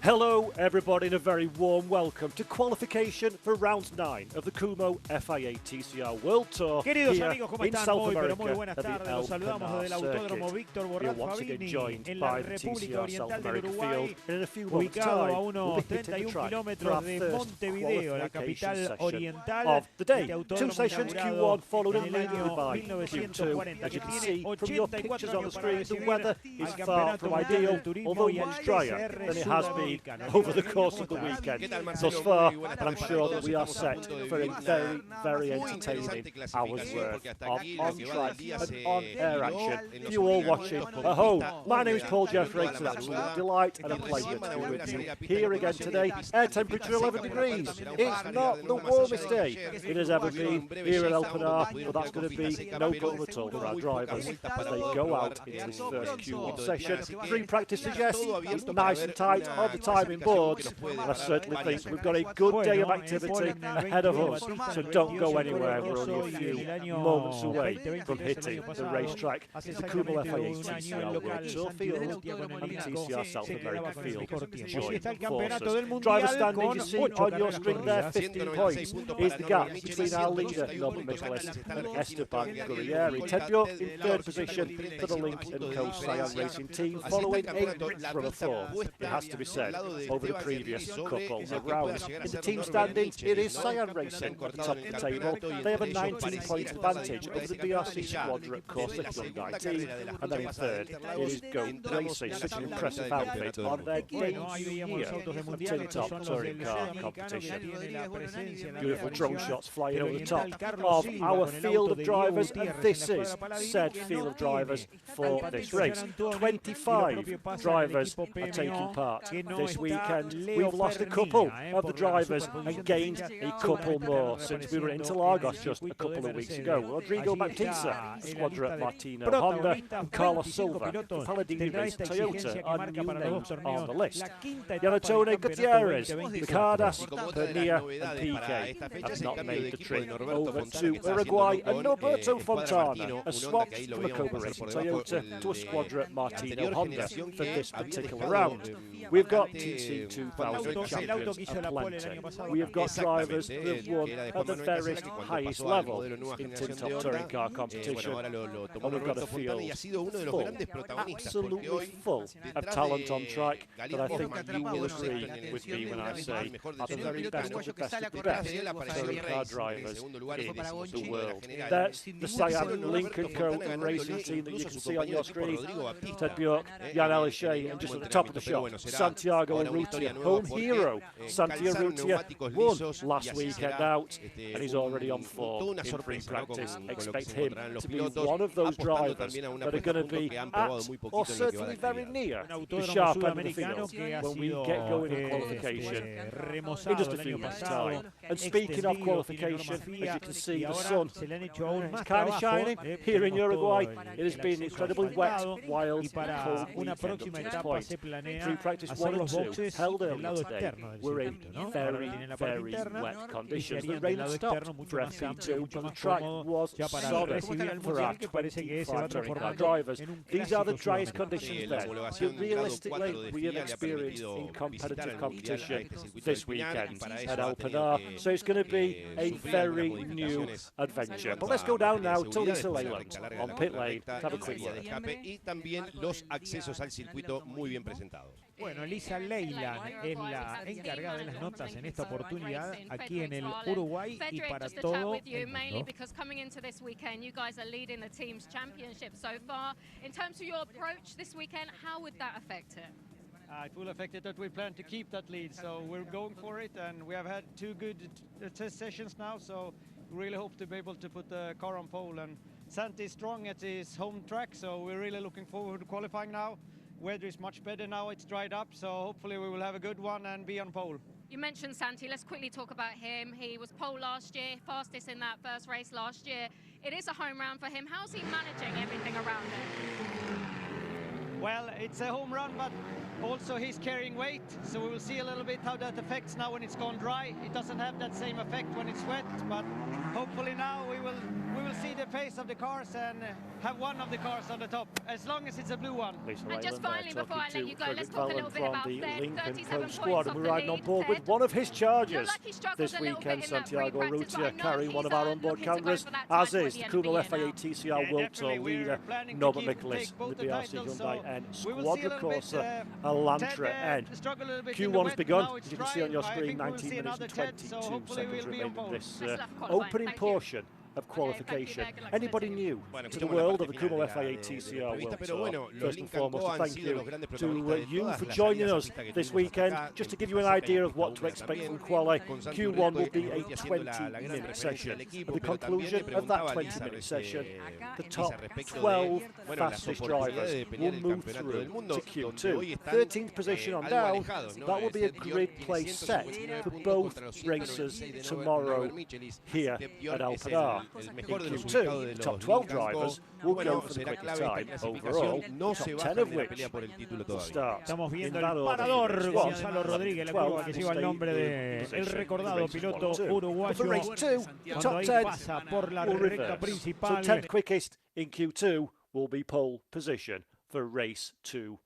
Hello everybody and a very warm welcome to qualification for round 9 of the Kumho FIA TCR World Tour. Queridos here amigos, ¿cómo in están? South Muy, pero America muy buenas tardes. Los saludamos desde el Autódromo Víctor Borrat Fabini en la República Oriental del Uruguay, ubicado a unos 31 kilómetros de Montevideo, la capital oriental. Este autódromo inaugurado en el año 1940, que tiene 84 años para recibir al Campeonato Mundial del Turismo y al TCR Sudamericano. Over the course of the weekend thus far, and I'm sure that we are set for a very, very entertaining hour's worth of on-track and on-air action for you all watching at home. My name is Paul Jeffrey. It's an absolute delight and a pleasure to be with you here again today. Air temperature 11 degrees. It's not the warmest day it has ever been here at Pinar, but that's going to be no problem at all for our drivers as they go out into this first Q1 session. Pre-practice suggests it's nice and tight on the timing boards, and I certainly think we've got a good day of activity ahead of us, so don't go anywhere. We're only a few moments away from hitting the racetrack, the Kumho FIA TCR World Tour field and the TCR South America field. Join forces. Driver standing you see on your screen there, 15 points, is the gap between our leader, Norbert Michaelis, and Esteban Gurrieri. Ted Bjork in third position for the Link & Co Cyan Racing team, following a from a fourth, it has to be said, over the previous couple of rounds. In the team standings, it is Cyan Racing at the top of the table. They have a 19-point advantage over the BRC squadron at course at 19, and then in third, it is Go Racing, such an impressive outfit on their debut here of Tin Top Touring Car competition. Beautiful drone shots flying over the top of our field of drivers, and this is said field of drivers for this race. 25 drivers are taking part this weekend. We've lost a couple of the drivers and gained a couple more since we were in Interlagos just a couple of weeks ago. Rodrigo Baptista, Squadra Martino Honda, and Carlos Silva, Palladini Race Toyota are new names on the list. Yanatone Gutierrez, Ricardas, Pinar and PK have not made the trip over to Uruguay, and Norberto Fontana has swapped from a Cobra Racing Toyota to a Squadra Martino Honda for this particular round. We've got TC 2000 champions aplenty. We have got drivers who have won at the very highest level in Tin Top Touring Car competition, and we've got a field full, absolutely full of talent on track that I think you will agree with me when I say are the very best of the best of the best touring car drivers in the world. That's the Cyan Link & Co racing team that you can see on your screen. Ted Bjork, Jan Elishay, and just at the top of the shot, Santiago Urrutia, home hero. Santiago Urrutia won last weekend out, and he's already on form in pre-practice. Expect him to be one of those drivers that are going to be at, or certainly very near, the sharp end of the field when we get going in qualification in just a few months' time. And speaking of qualification, as you can see, the sun is kind of shining here in Uruguay. It has been incredibly wet, wild, cold weekend up to this point. Pre-practice 1 and 2 held earlier today. We're in very, very wet conditions. The rain had stopped for FP2, but the track was solid for our 25 touring car drivers. These are the driest conditions then that realistically we have experienced in competitive competition this weekend at El Pinar. So it's going to be a very new adventure. But let's go down now to Lisa Leyland on pit lane to have a quick word. Bueno, Lisa Leyland es la encargada de las notas en esta oportunidad aquí en el Uruguay y para todo el mundo. Coming into this weekend, you guys are leading the team's championship so far. In terms of your approach this weekend, how would that affect it? It will affect it that we plan to keep that lead, so we're going for it, and we have had 2 good test sessions now, so we really hope to be able to put the car on pole. And Santi is strong at his home track, so we're really looking forward to qualifying now. Weather is much better now, it's dried up, so hopefully we will have a good one and be on pole. You mentioned Santi, let's quickly talk about him. He was pole last year, fastest in that first race last year. It is a home round for him. How's he managing everything around it? Well, it's a home run, but also he's carrying weight, so we will see a little bit how that affects now when it's gone dry. It doesn't have that same effect when it's wet, but hopefully now we will we will see the pace of the cars and have one of the cars on the top, as long as it's a blue one. And just finally, before I let you go, let's talk a little bit about the Ted, Lincoln 37 Coach squad, and we're riding on board Ted. with one of his charges Like he struggles this a little weekend. bit in that Santiago free practice, but I Urrutia know carrying one he's, of our onboard looking to go cameras, for that as title is at the the end of the Kumho year FIA now. TCR World Tour leader, Norbert Michaelis, the BRC Hyundai N Squadra Corsa Elantra N. Q1's begun, as you can see on your screen, 19 minutes and 22 seconds remaining this opening portion of qualification. Anybody new to the world of the Kumho FIA TCR World Tour? First and foremost, thank you to you for joining us this weekend. Just to give you an idea of what to expect from quali, Q1 will be a 20-minute session. At the conclusion of that 20-minute session, the top 12 fastest drivers will move through to Q2. 13th position on down, that will be a grid place set for both races tomorrow here at Pinar. In Q2, the top 12 drivers will go for the quickest time overall, top 10 of which will start. Estamos viendo el parador Gonzalo Rodríguez, la curva que lleva el nombre de el recordado piloto uruguayo cuando ahí pasa por la recta principal. So 10th quickest in Q2 will be pole position for race 2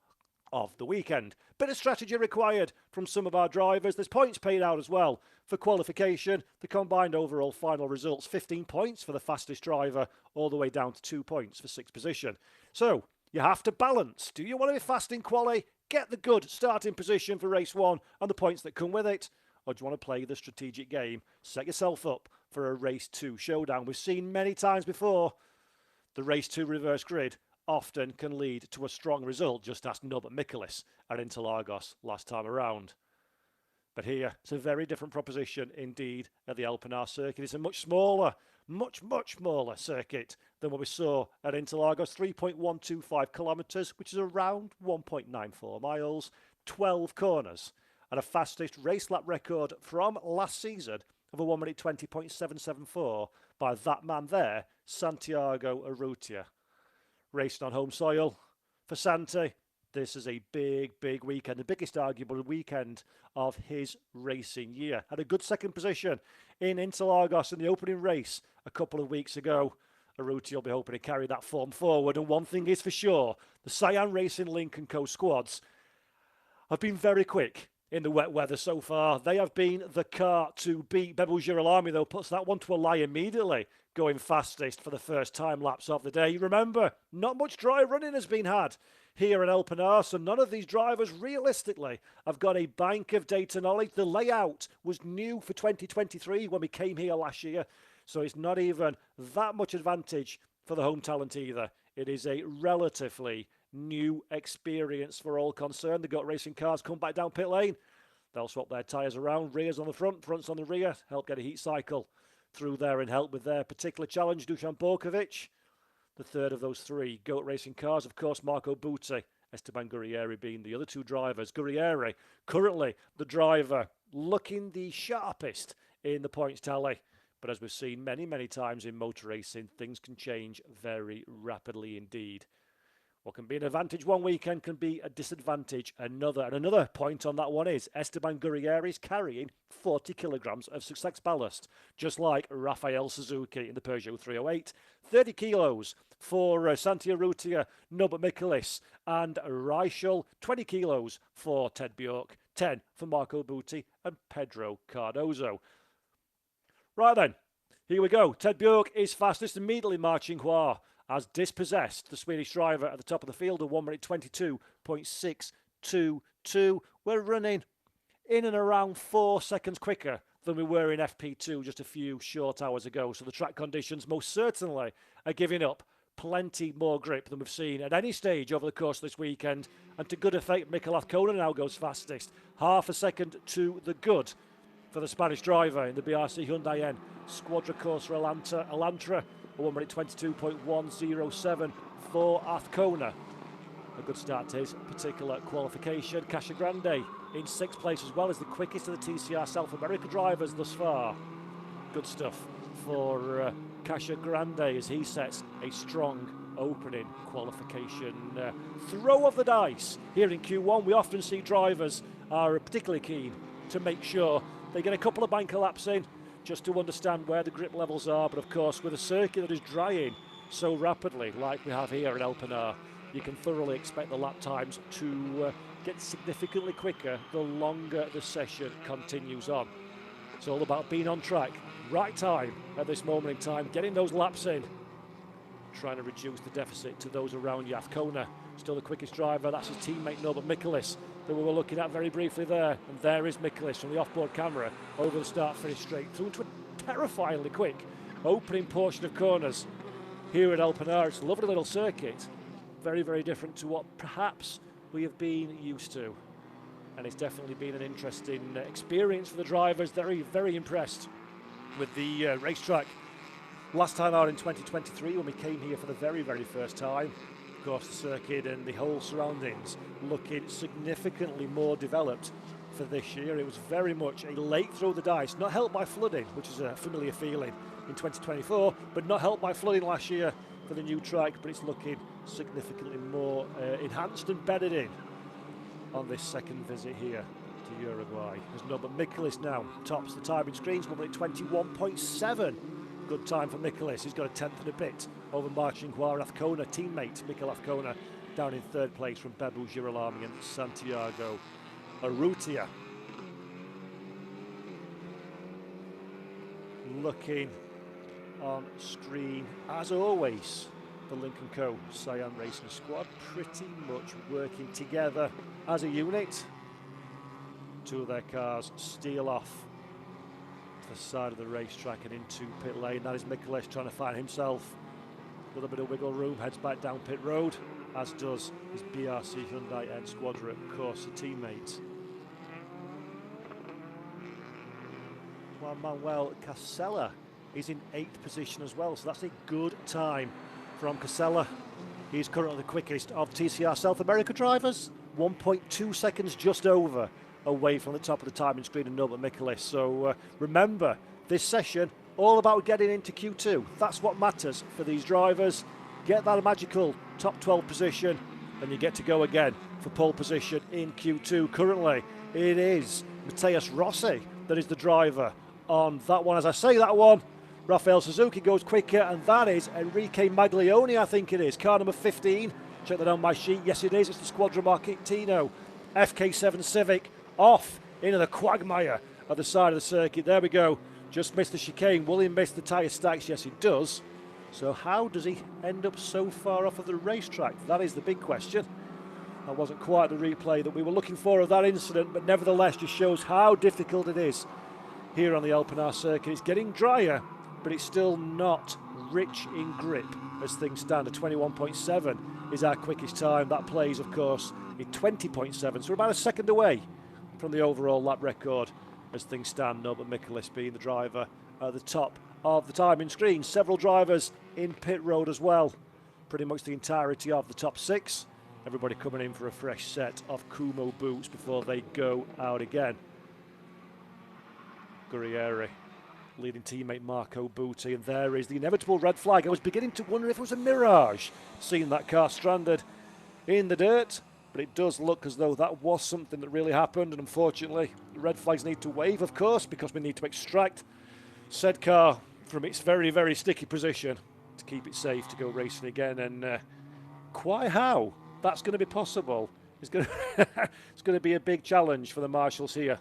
of the weekend. Bit of strategy required from some of our drivers. There's points paid out as well for qualification. The combined overall final results, 15 points for the fastest driver, all the way down to 2 points for 6th position. So you have to balance. Do you want to be fast in quali, get the good starting position for race 1 and the points that come with it? Or do you want to play the strategic game, set yourself up for a race 2 showdown? We've seen many times before the race 2 reverse grid often can lead to a strong result. Just ask Norbert Michaelis at Interlagos last time around. But here, it's a very different proposition indeed at the Pinar circuit. It's a much smaller, much smaller circuit than what we saw at Interlagos. 3.125 kilometres, which is around 1.94 miles, 12 corners, and a fastest race lap record from last season of a 1 minute 20.774 by that man there, Santiago Urrutia. Racing on home soil for Santi. This is a big weekend, the biggest arguable weekend of his racing year. Had a good second position in Interlagos in the opening race a couple of weeks ago. Urrutia will be hoping to carry that form forward. And one thing is for sure, the Cyan Racing Lincoln Co squads have been very quick in the wet weather so far. They have been the car to beat. Bebel Girolami, though, puts that one to a lie immediately, going fastest for the first time laps of the day. Remember, not much dry running has been had here at Pinar, so none of these drivers realistically have got a bank of data knowledge. The layout was new for 2023 when we came here last year, so it's not even that much advantage for the home talent either. It is a relatively new experience for all concerned. The GOAT racing cars come back down pit lane. They'll swap their tyres around, rears on the front, fronts on the rear, help get a heat cycle through there and help with their particular challenge. Dusan Borkovic, the third of those 3 GOAT racing cars. Of course, Marco Butti, Esteban Gurrieri being the other 2 drivers. Gurrieri, currently the driver looking the sharpest in the points tally. But as we've seen many times in motor racing, things can change very rapidly indeed. What can be an advantage one weekend can be a disadvantage another. And another point on that one is Esteban Gurrieri is carrying 40 kilograms of success ballast, just like Rafael Suzuki in the Peugeot 308. 30 kilos for Santi Urrutia, Norbert Michaelis and Reichel. 20 kilos for Ted Bjork. 10 for Marco Butti and Pedro Cardozo. Right then, here we go. Ted Bjork is fastest, immediately marching Hua has dispossessed the Swedish driver at the top of the field of 1 minute 22.622. We're running in and around 4 seconds quicker than we were in FP2 just a few short hours ago. So the track conditions most certainly are giving up plenty more grip than we've seen at any stage over the course of this weekend. And to good effect, Mikel Azcona now goes fastest. Half a second to the good for the Spanish driver in the BRC Hyundai N Squadra Corsa Elantra. 1 minute 22.107 for Azcona. A good start to his particular qualification. Casagrande in 6th place as well as the quickest of the TCR South America drivers thus far. Good stuff for Casagrande as he sets a strong opening qualification. Throw of the dice here in Q1. We often see drivers are particularly keen to make sure they get a couple of banker laps in just to understand where the grip levels are. But of course, with a circuit that is drying so rapidly, like we have here at El Pinar, you can thoroughly expect the lap times to get significantly quicker the longer the session continues on. It's all about being on track, right time at this moment in time, getting those laps in, trying to reduce the deficit to those around you. Kona, still the quickest driver. That's his teammate Norbert Mikulis, that we were looking at very briefly there. And there is Mikulis from the off-board camera over the start-finish straight through to a terrifyingly quick opening portion of corners here at El Pinar. It's a lovely little circuit, very, very different to what perhaps we have been used to. And it's definitely been an interesting experience for the drivers. Very, very impressed with the racetrack. Last time out in 2023 when we came here for the very, very first time. Of course, the circuit and the whole surroundings looking significantly more developed for this year. It was very much a late throw of the dice, not helped by flooding, which is a familiar feeling in 2024, but not helped by flooding last year for the new track, but it's looking significantly more enhanced and bedded in on this second visit here to Uruguay. As Norbert Mikulis now tops the timing screens, moving at 21.7. Good time for Mikulis. He's got a 10th and a bit over Marcin Guar and Kona teammate Mikel Kona down in third place from Bebu Girolami and Santiago Urrutia. Looking on screen, as always, the Lincoln Co. Cyan Racing squad pretty much working together as a unit. Two of their cars steal off to the side of the racetrack and into pit lane. That is Mikulis trying to find himself a little bit of wiggle room, heads back down pit road, as does his BRC Hyundai N Squadra Corsa teammate. Juan Manuel Casella is in 8th position as well, so that's a good time from Casella. He's currently the quickest of TCR South America drivers, 1.2 seconds just over away from the top of the timing screen and Norbert Mikulis. So remember, this session all about getting into Q2. That's what matters for these drivers. Get that magical top 12 position and you get to go again for pole position in Q2. Currently it is Matheus Rossi that is the driver on that one. As I say that one, Rafael Suzuki goes quicker, and that is Enrique Maglione, I think it is. Car number 15. Check that on my sheet. Yes, it is. It's the Squadra Marchettino FK7 Civic off into the quagmire at the side of the circuit. There we go. Just missed the chicane. Will he miss the tyre stacks? Yes, he does. So how does he end up so far off of the racetrack? That is the big question. That wasn't quite the replay that we were looking for of that incident, but nevertheless just shows how difficult it is here on the El Pinar circuit. It's getting drier, but it's still not rich in grip as things stand. A 21.7 is our quickest time. That plays, of course, in 20.7, so we're about a second away from the overall lap record as things stand. Norbert Mikulis being the driver at the top of the timing screen. Several drivers in pit road as well. Pretty much the entirety of the top 6. Everybody coming in for a fresh set of Kumho boots before they go out again. Guerrieri leading teammate Marco Butti, and there is the inevitable red flag. I was beginning to wonder if it was a mirage, seeing that car stranded in the dirt, but it does look as though that was something that really happened, and unfortunately the red flags need to wave, of course, because we need to extract said car from its very, very sticky position to keep it safe to go racing again. And quite how that's going to be possible is going to it's going to be a big challenge for the marshals here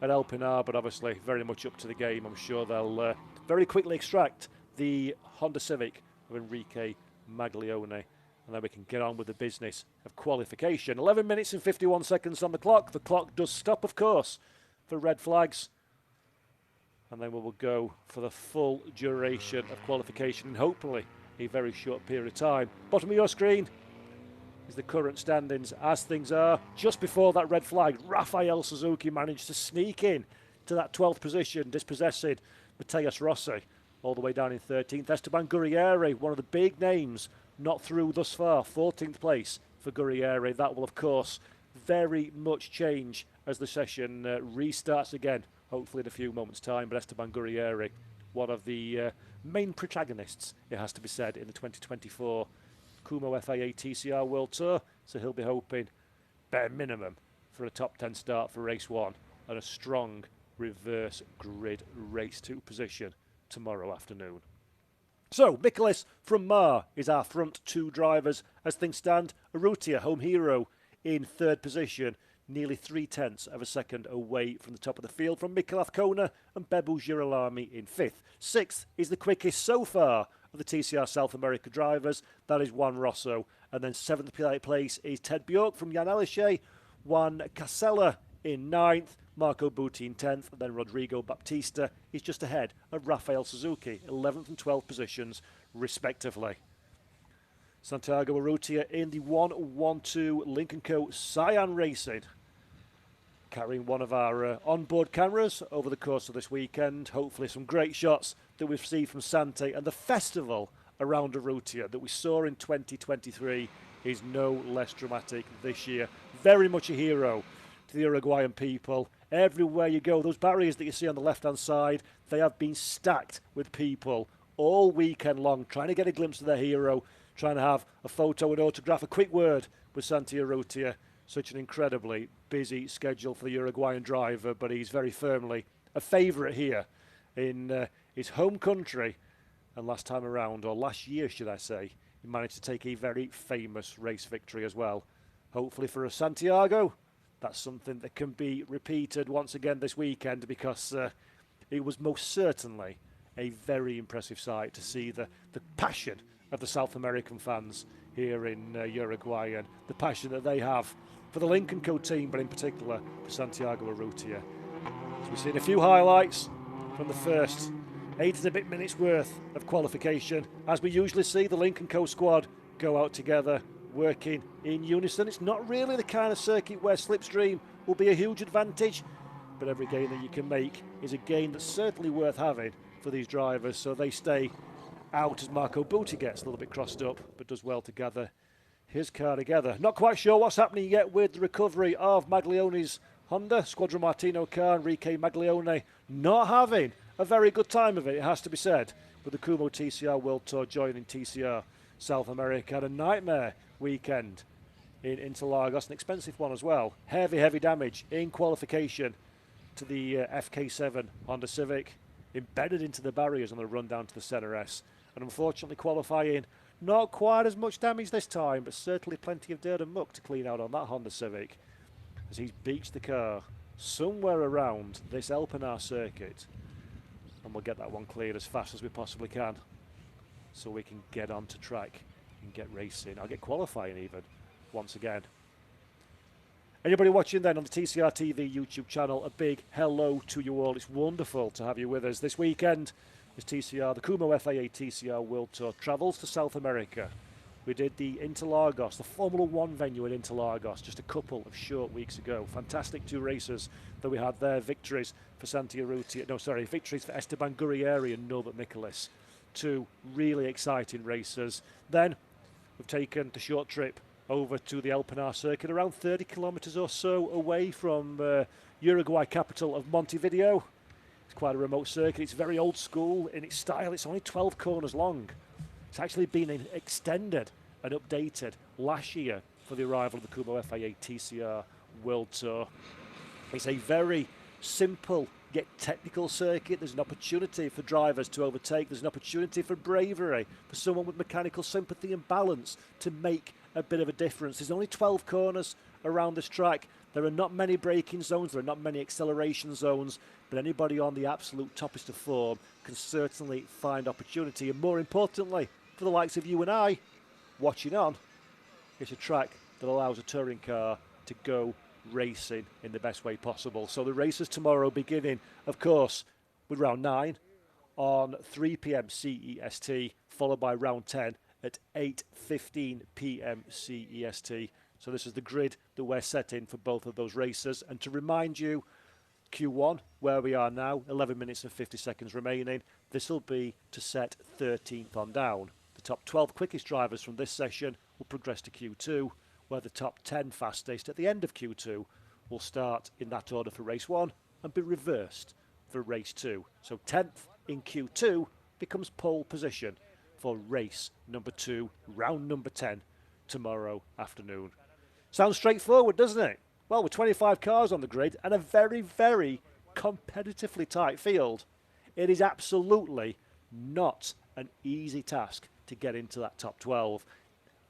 at El Pinar, but obviously very much up to the game. I'm sure they'll very quickly extract the Honda Civic of Enrique Maglione, and then we can get on with the business of qualification. 11 minutes and 51 seconds on the clock. The clock does stop, of course, for red flags, and then we will go for the full duration of qualification in hopefully a very short period of time. Bottom of your screen is the current standings as things are. Just before that red flag, Rafael Suzuki managed to sneak in to that 12th position, dispossessing Matheus Rossi all the way down in 13th. Esteban Guerrieri, one of the big names, not through thus far. 14th place for Guerrieri. That will, of course, very much change as the session restarts again, hopefully in a few moments' time. But Esteban Guerrieri, one of the main protagonists, it has to be said, in the 2024 Kumho FIA TCR World Tour, so he'll be hoping bare minimum for a top 10 start for race 1 and a strong reverse grid race 2 position tomorrow afternoon. So, Mikolas from Mar is our front 2 drivers as things stand. Urrutia, home hero, in 3rd position, nearly 3/10 of a second away from the top of the field from Mikolath Kona, and Bebu Girolami in 5th. 6th is the quickest so far of the TCR South America drivers, that is Juan Rosso. And then 7th place is Ted Bjork from Jan Elische, Juan Casella in 9th, Marco Butti in 10th, and then Rodrigo Baptista is just ahead of Rafael Suzuki, 11th and 12th positions respectively. Santiago Urrutia in the 112 Lincoln Co. Cyan Racing, carrying one of our onboard cameras over the course of this weekend. Hopefully some great shots that we've seen from Santi, and the festival around Urrutia that we saw in 2023 is no less dramatic this year. Very much a hero to the Uruguayan people. Everywhere you go, those barriers that you see on the left-hand side, they have been stacked with people all weekend long, trying to get a glimpse of their hero, trying to have a photo, an autograph, a quick word with Santi Urrutia. Such an incredibly busy schedule for the Uruguayan driver, but he's very firmly a favourite here in his home country. And last time around, or last year should I say, he managed to take a very famous race victory as well. Hopefully for a Santiago, that's something that can be repeated once again this weekend, because it was most certainly a very impressive sight to see the passion of the South American fans here in Uruguay, and the passion that they have for the Lincoln Co team, but in particular for Santiago Urrutia. So we've seen a few highlights from the first 8 and a bit minutes worth of qualification. As we usually see, the Lincoln Co squad go out together, working in unison. It's not really the kind of circuit where slipstream will be a huge advantage, but every gain that you can make is a gain that's certainly worth having for these drivers, so they stay out as Marco Butti gets a little bit crossed up, but does well to gather his car together. Not quite sure what's happening yet with the recovery of Maglione's Honda, Squadron Martino car. Enrique Maglione not having a very good time of it, it has to be said, with the Kumho TCR World Tour joining TCR South America. Had a nightmare weekend in Interlagos, an expensive one as well. Heavy damage in qualification to the FK7 Honda Civic, embedded into the barriers on the run down to the Senna S. And unfortunately qualifying, not quite as much damage this time, but certainly plenty of dirt and muck to clean out on that Honda Civic, as he's beached the car somewhere around this El Pinar circuit. And we'll get that one cleared as fast as we possibly can, so we can get onto track and get racing. I'll get qualifying even, once again. Anybody watching then on the TCR TV YouTube channel, a big hello to you all. It's wonderful to have you with us. This weekend, as TCR, the Kumho FIA TCR World Tour travels to South America. We did the Interlagos, the Formula One venue in Interlagos, just a couple of short weeks ago. Fantastic 2 races that we had there. Victories for Santi Urrutia, victories for Esteban Gurrieri and Norbert Mikolas. 2 really exciting races. Then we've taken the short trip over to the El Pinar circuit, around 30 kilometres or so away from Uruguay capital of Montevideo. It's quite a remote circuit. It's very old school in its style. It's only 12 corners long. It's actually been extended and updated last year for the arrival of the Kumho FIA TCR World Tour. It's a very simple yet technical circuit. There's an opportunity for drivers to overtake. There's an opportunity for bravery, for someone with mechanical sympathy and balance to make a bit of a difference. There's only 12 corners around this track. There are not many braking zones, there are not many acceleration zones, but anybody on the absolute toppest of form can certainly find opportunity. And more importantly, for the likes of you and I watching on, it's a track that allows a touring car to go racing in the best way possible. So the races tomorrow beginning, of course, with round 9 on 3 p.m. CEST, followed by round 10 at 8:15 p.m. CEST. So this is the grid that we're setting for both of those races. And to remind you, Q1, where we are now, 11 minutes and 50 seconds remaining. This will be to set 13th on down. The top 12 quickest drivers from this session will progress to Q2, where the top 10 fastest at the end of Q2 will start in that order for race 1 and be reversed for race 2. So 10th in Q2 becomes pole position for race number 2, round number 10, tomorrow afternoon. Sounds straightforward, doesn't it? Well, with 25 cars on the grid and a very, very competitively tight field, it is absolutely not an easy task to get into that top 12.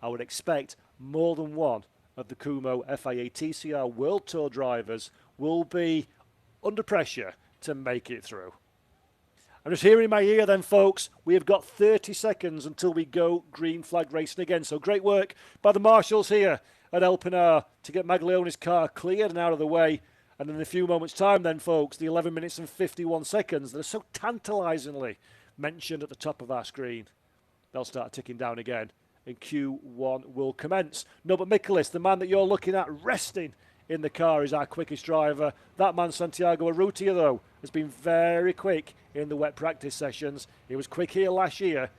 I would expect more than one of the Kumho FIA TCR World Tour drivers will be under pressure to make it through. I'm just hearing in my ear then, folks, we have got 30 seconds until we go green flag racing again. So great work by the marshals here at El Pinar to get Maglioni's car cleared and out of the way. And in a few moments' time then, folks, the 11 minutes and 51 seconds that are so tantalisingly mentioned at the top of our screen, they'll start ticking down again and Q1 will commence. No, but Michaelis, the man that you're looking at resting in the car, is our quickest driver. That man, Santiago Urrutia, though, has been very quick in the wet practice sessions. He was quick here last year.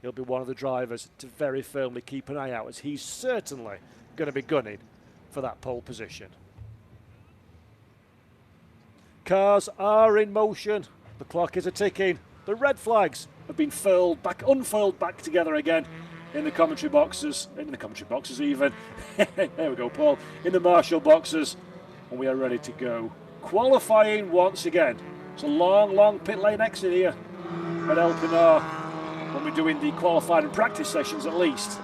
He'll be one of the drivers to very firmly keep an eye out, as he's certainly going to be gunning for that pole position. Cars are in motion. The clock is a-ticking. The red flags have been unfurled back together again in the commentary boxes. In the commentary boxes even. There we go, Paul. In the marshal boxes. And we are ready to go. Qualifying once again. It's a long pit lane exit here at El Pinar, when we're doing the qualifying and practice sessions at least.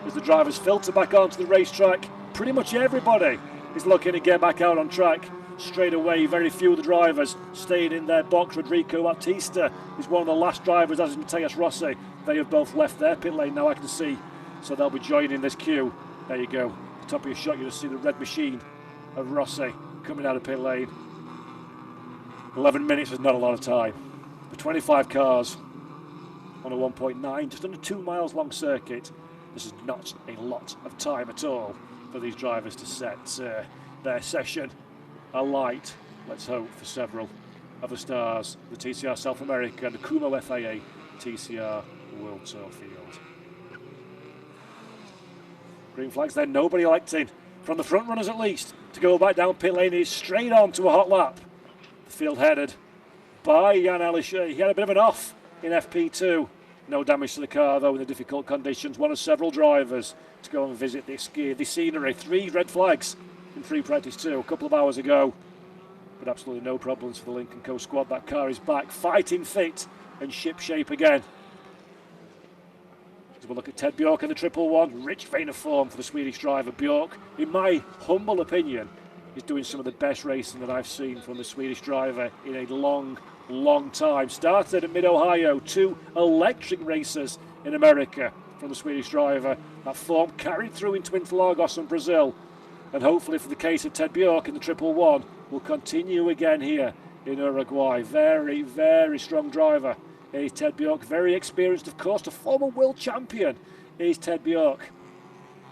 As the drivers filter back onto the racetrack, pretty much everybody is looking to get back out on track straight away. Very few of the drivers staying in their box. Rodrigo Baptista is one of the last drivers, as is Matheus Rossi. They have both left their pit lane now, I can see, so they'll be joining this queue. There you go, top of your shot, you'll see the red machine of Rossi coming out of pit lane. 11 minutes is not a lot of time. For 25 cars on a 1.9, just under 2 miles long circuit, this is not a lot of time at all for these drivers to set their session alight, let's hope, for several of the stars, the TCR South America and the Kumho FIA TCR World Tour field. Green flags then, nobody electing, from the front runners at least, to go back down pit lane. He's straight on to a hot lap. The field headed by Jan Alisher. He had a bit of an off in FP2. No damage to the car though in the difficult conditions. One of several drivers to go and visit the scenery. 3 red flags in free practice 2 a couple of hours ago. But absolutely no problems for the Lynk & Co squad. That car is back, fighting fit and ship shape again. As we look at Ted Bjork in the 111, rich vein of form for the Swedish driver. Bjork, in my humble opinion, is doing some of the best racing that I've seen from the Swedish driver in a long time. Started at Mid-Ohio, 2 electric races in America from the Swedish driver. That form carried through into Interlagos and Brazil. And hopefully for the case of Ted Bjork in the 111, will continue again here in Uruguay. Very strong driver is Ted Bjork. Very experienced, of course, the former world champion is Ted Bjork.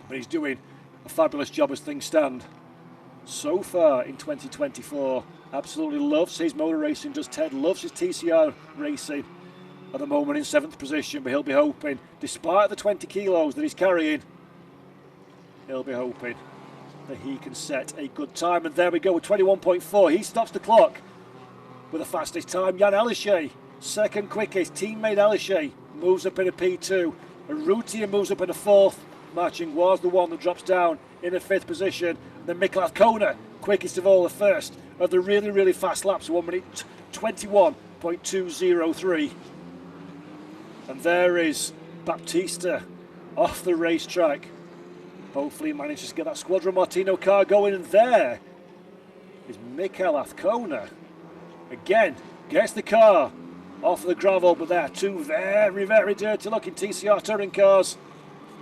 But he's doing a fabulous job as things stand so far in 2024. Absolutely loves his motor racing, does Ted. Loves his TCR racing. At the moment in 7th position, but he'll be hoping, despite the 20 kilos that he's carrying, he'll be hoping that he can set a good time. And there we go with 21.4. He stops the clock with the fastest time. Jan Alisher, second quickest. Teammate Alisher moves up in a P2. Urrutia moves up in a 4th. Marching was the one that drops down in the 5th position. Then Mikkel Kona, quickest of all, the first of the really fast laps, 1 minute 21.203. And there is Baptista off the racetrack. Hopefully he manages to get that Squadron Martino car going. And there is Mikkel Kona. Again, gets the car off the gravel, but there are 2 very dirty looking TCR touring cars.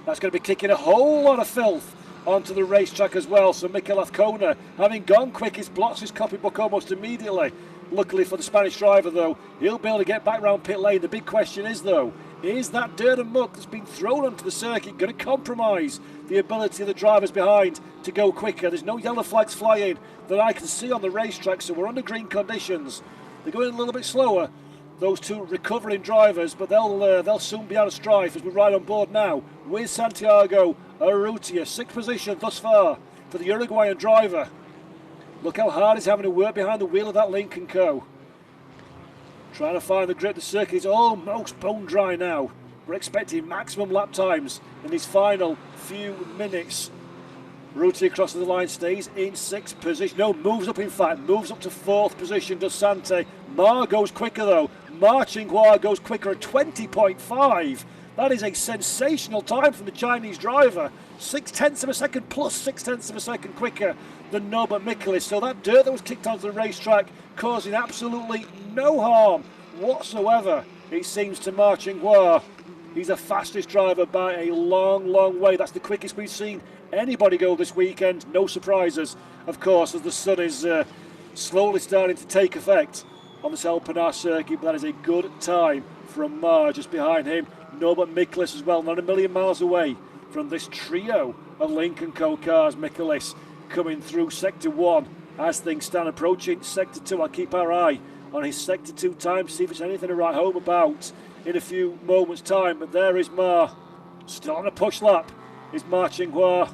That's going to be kicking a whole lot of filth onto the racetrack as well. So Mikkel Kona, having gone quickest, blocks his copybook almost immediately. Luckily for the Spanish driver though, he'll be able to get back round pit lane. The big question is though, is that dirt and muck that's been thrown onto the circuit going to compromise the ability of the drivers behind to go quicker? There's no yellow flags flying that I can see on the racetrack, so we're under green conditions. They're going a little bit slower, those 2 recovering drivers, but they'll soon be out of strife as we ride on board now with Santiago Urrutia. 6th position thus far for the Uruguayan driver. Look how hard he's having to work behind the wheel of that Lynk & Co. Trying to find the grip. The circuit is almost bone dry now. We're expecting maximum lap times in these final few minutes Ruti across the line, stays in 6th position. No, moves up in fact, moves up to 4th position, does Sante. Ma goes quicker though. Ma Qinghua goes quicker at 20.5. That is a sensational time from the Chinese driver. 0.6 of a second plus 0.6 of a second quicker than Norbert Michaelis. So that dirt that was kicked onto the racetrack causing absolutely no harm whatsoever, it seems, to Ma Qinghua. He's the fastest driver by a long, long way. That's the quickest we've seen anybody go this weekend. No surprises, of course, as the sun is slowly starting to take effect on this Pinar circuit. But that is a good time from Ma. Just behind him, Norbert Michaelis as well, not a million miles away from this trio of Lincoln Co cars. Michaelis coming through Sector 1 as things stand, approaching Sector 2. I'll keep our eye on his Sector 2 time to see if it's anything to write home about in a few moments' time. But there is Ma, still on a push lap, is Ma Qinghua.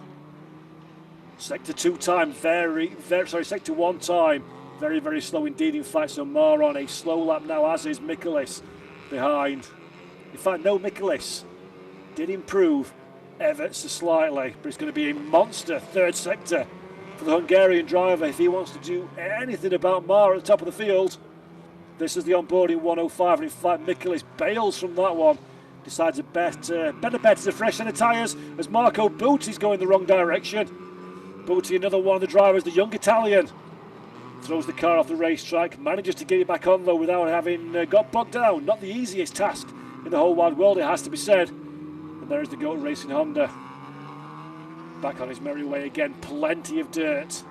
Sector 2 time, Sector 1 time, very, very slow indeed. In fact, so Ma on a slow lap now, as is Michaelis behind. In fact, no, Michaelis did improve ever so slightly, but it's going to be a monster 3rd sector for the Hungarian driver if he wants to do anything about Ma at the top of the field. This is the onboarding 105, and in fact, Michaelis bails from that one. Decides a better bet is a fresh set of tyres as Marco Butti's going the wrong direction. Butti, another one of the drivers, the young Italian, throws the car off the racetrack, manages to get it back on though without having got bogged down. Not the easiest task in the whole wide world, it has to be said. And there is the GOAT Racing Honda, back on his merry way again. Plenty of dirt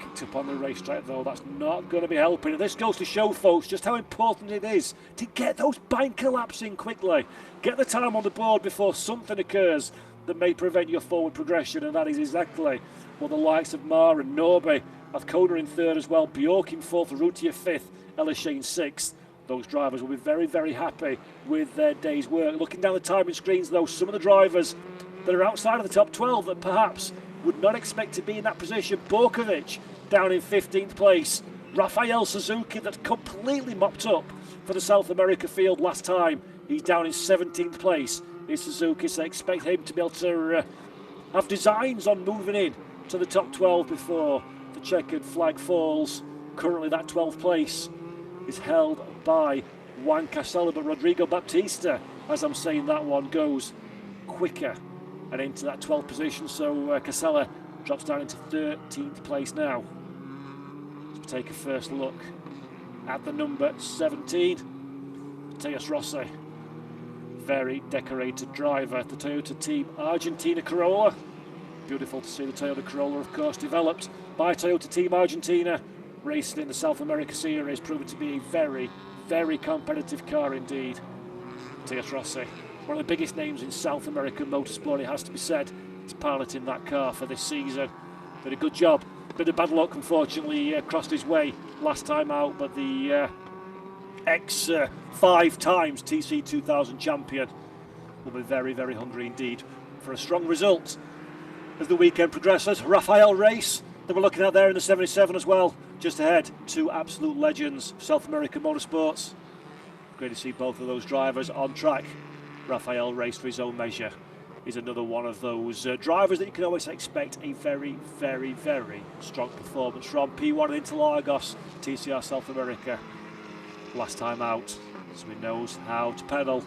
kicked up on the racetrack though, that's not going to be helping. And this goes to show folks just how important it is to get those banker laps in quickly. Get the time on the board before something occurs that may prevent your forward progression, and that is exactly what the likes of Ma and Norby, Athkona in 3rd as well, Bjork in 4th, Rutia 5th, Elishane 6th. Those drivers will be very, very happy with their day's work. Looking down the timing screens though, some of the drivers that are outside of the top 12 that perhaps would not expect to be in that position. Borkovic down in 15th place. Rafael Suzuki, that's completely mopped up for the South America field last time. He's down in 17th place. Is Suzuki, so I expect him to be able to have designs on moving in to the top 12 before the checkered flag falls. Currently that 12th place is held by Juan Casella, but Rodrigo Baptista, as I'm saying that one, goes quicker and into that 12th position, so Casella drops down into 13th place now. Let's take a first look at the number 17, Mateus Rossi. Very decorated driver, the Toyota Team Argentina Corolla. Beautiful to see the Toyota Corolla, of course, developed by Toyota Team Argentina, racing in the South America Series, proven to be a very, very competitive car indeed. Mateus Rossi, one of the biggest names in South American motorsport, it has to be said, is piloting that car for this season. Did a good job. Bit of bad luck, unfortunately, crossed his way last time out, but the ex-5 times TC 2000 champion will be very, very hungry indeed for a strong result as the weekend progresses. Rafael Race that we're looking at there in the 77 as well, just ahead. 2 absolute legends of South American motorsports. Great to see both of those drivers on track. Rafael Race, for his own measure, is another one of those drivers that you can always expect a very, very, very strong performance from. P1 in Interlagos, TCR South America. Last time out, so he knows how to pedal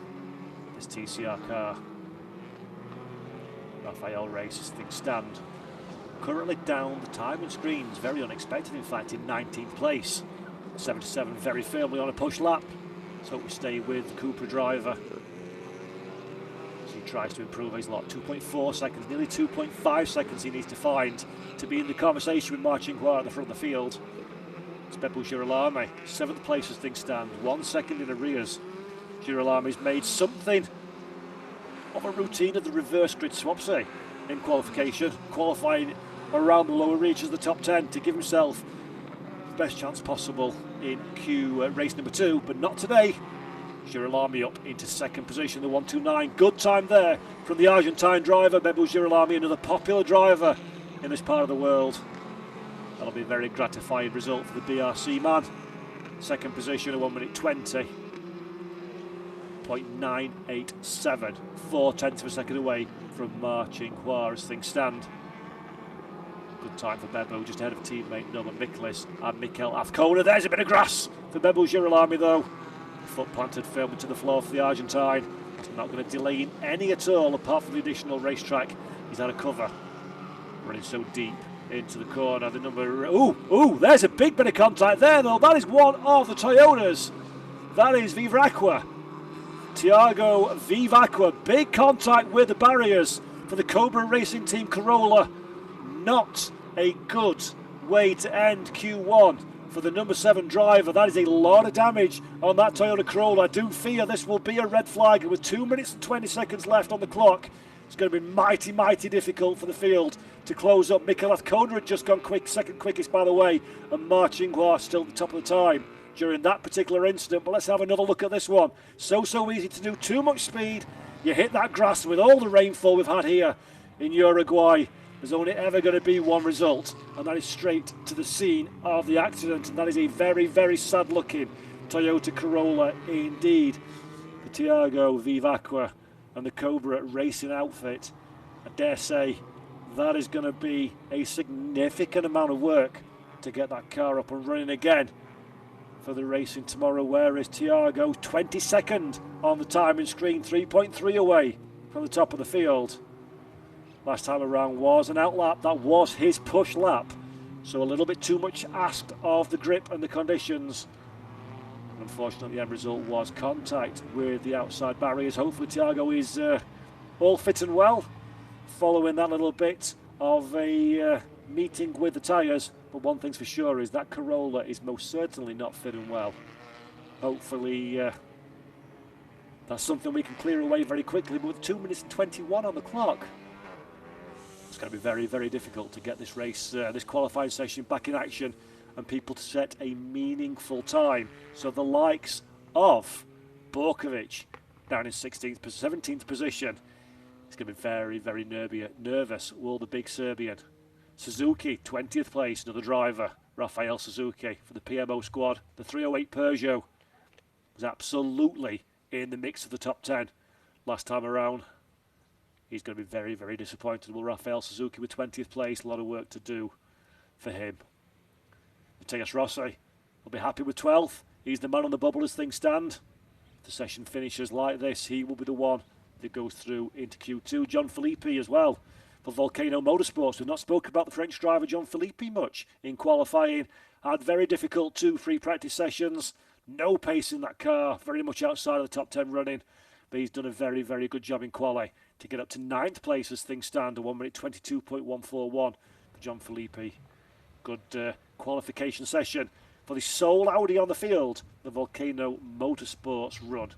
this TCR car. Rafael Race as things stand. Currently down the timing screens, very unexpected in fact, in 19th place. 77 very firmly on a push lap, so we stay with the Cupra driver. So he tries to improve his lot. 2.4 seconds, nearly 2.5 seconds he needs to find to be in the conversation with Ma Qinghua at the front of the field. It's Beppu Girolami, 7th place as things stand, 1 second in arrears. Girolami's made something of a routine of the reverse grid swapsy in qualification, qualifying around the lower reaches of the top 10 to give himself the best chance possible in race number 2, but not today. Girolami up into 2nd position, the 129. Good time there from the Argentine driver, Beppu Girolami, another popular driver in this part of the world. That'll be a very gratifying result for the BRC man. 2nd position, a 1 minute 20.987, 0.4 of a second away from Ma Qinghua as things stand. Good time for Bebo, just ahead of teammate Norman Miklis and Mikel Azcona. There's a bit of grass for Bebo Girolami though. Foot planted firmly to the floor for the Argentine. It's not going to delay in any at all, apart from the additional racetrack. He's out of cover, running so deep into the corner. The number, there's a big bit of contact there though. That is one of the Toyotas. That is Vivacqua. Thiago Vivacqua, big contact with the barriers for the Cobra Racing Team Corolla. Not a good way to end Q1 for the number 7 driver. That is a lot of damage on that Toyota Corolla. I do fear this will be a red flag, and with 2 minutes and 20 seconds left on the clock, it's going to be mighty difficult for the field to close up. Mikel Azcona had just gone quick, second quickest by the way, and Ma Qinghua still at the top of the time during that particular incident. But let's have another look at this one. So easy to do, too much speed. You hit that grass with all the rainfall we've had here in Uruguay. There's only ever going to be one result, and that is straight to the scene of the accident. And that is a very sad looking Toyota Corolla indeed. The Thiago Vivacqua and the Cobra Racing outfit, I dare say that is going to be a significant amount of work to get that car up and running again for the racing tomorrow. Whereas Thiago 22nd on the timing screen, 3.3 away from the top of the field. Last time around was an outlap. That was his push lap, so a little bit too much asked of the grip and the conditions. Unfortunately, the end result was contact with the outside barriers. Hopefully Thiago is all fit and well following that little bit of a meeting with the tyres. But one thing's for sure is that Corolla is most certainly not fit and well. Hopefully that's something we can clear away very quickly. But with 2 minutes and 21 on the clock, it's going to be very difficult to get this race, this qualifying session back in action, and people to set a meaningful time. So the likes of Borkovic down in 17th position, it's going to be very nervous. Will the big Serbian. Suzuki, 20th place, another driver, Rafael Suzuki for the PMO squad. The 308 Peugeot was absolutely in the mix of the top 10 last time around. He's going to be very disappointed. Will Rafael Suzuki with 20th place, a lot of work to do for him. Matthias Rossi will be happy with 12th. He's the man on the bubble as things stand. If the session finishes like this, he will be the one that goes through into Q2. John Filippi as well for Volcano Motorsports. We've not spoken about the French driver John Filippi much in qualifying. Had very difficult 2 free practice sessions. No pace in that car, very much outside of the top 10 running. But he's done a very good job in quali to get up to 9th place as things stand, a 1 minute 22.141 for John Filippi. Good qualification session for the sole Audi on the field, the Volcano Motorsports run.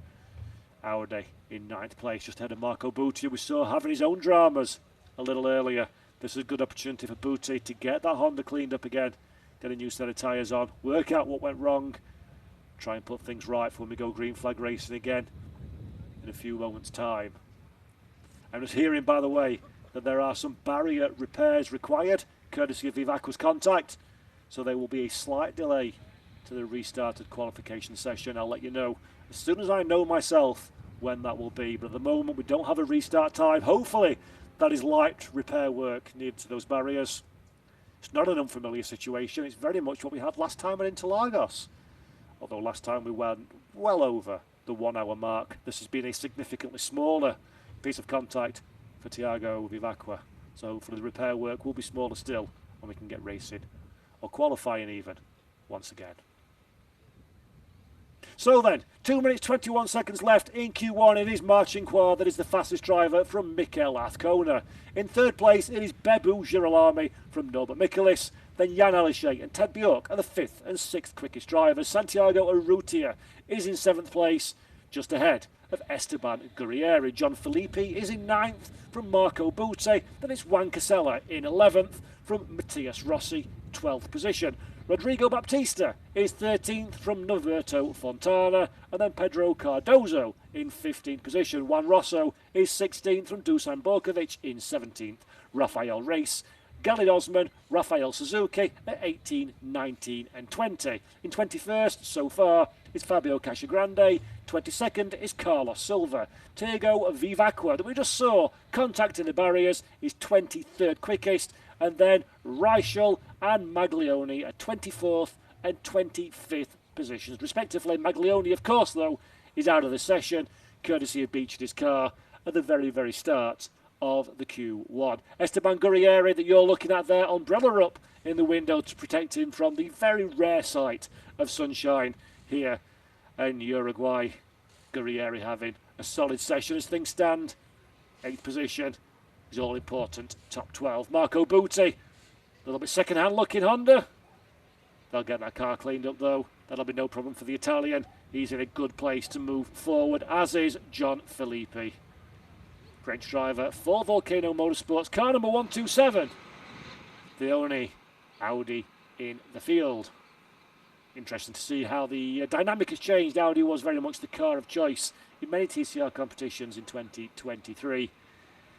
Audi in 9th place, just ahead of Marco Butti, we saw having his own dramas a little earlier. This is a good opportunity for Butti to get that Honda cleaned up again, get a new set of tyres on, work out what went wrong, try and put things right for when we go green flag racing again in a few moments' time. I was hearing, by the way, that there are some barrier repairs required, courtesy of Vivacqua's contact, so there will be a slight delay to the restarted qualification session. I'll let you know as soon as I know myself when that will be, but at the moment we don't have a restart time. Hopefully that is light repair work needed to those barriers. It's not an unfamiliar situation, it's very much what we had last time at Interlagos, although last time we went well over the 1 hour mark. This has been a significantly smaller piece of contact for Thiago Vivacqua, so hopefully the repair work will be smaller still and we can get racing, or qualifying even, once again. So then, 2 minutes 21 seconds left in Q1. It is Ma Qinghua that is the fastest driver from Mikel Azcona. In 3rd place, it is Bebo Girolami from Norbert Michelis. Then Jan Alishay and Ted Bjork are the 5th and 6th quickest drivers. Santiago Urrutia is in 7th place, just ahead of Esteban Guerrieri. John Filippi is in 9th from Marco Butti. Then it's Juan Casella in 11th from Matthias Rossi, 12th position. Rodrigo Baptista is 13th from Norberto Fontana, and then Pedro Cardozo in 15th position. Juan Rosso is 16th from Dusan Borkovic in 17th. Rafael Race, Galid Osman, Rafael Suzuki at 18, 19 and 20. In 21st so far is Fabio Casagrande. 22nd is Carlos Silva. Thiago Vivacqua, that we just saw contacting the barriers, is 23rd quickest, and then Reichel and Maglione at 24th and 25th positions respectively. Maglione, of course, though, is out of the session, courtesy of Beach in his car at the very, very start of the Q1. Esteban Gurrieri, that you're looking at there, umbrella up in the window to protect him from the very rare sight of sunshine here in Uruguay. Gurrieri having a solid session as things stand. 8th position is all important, top 12. Marco Butti, a little bit second hand looking Honda. They'll get that car cleaned up though. That'll be no problem for the Italian. He's in a good place to move forward, as is John Filippi. French driver for Volcano Motorsports, car number 127. The only Audi in the field. Interesting to see how the dynamic has changed. Audi was very much the car of choice in many TCR competitions in 2023.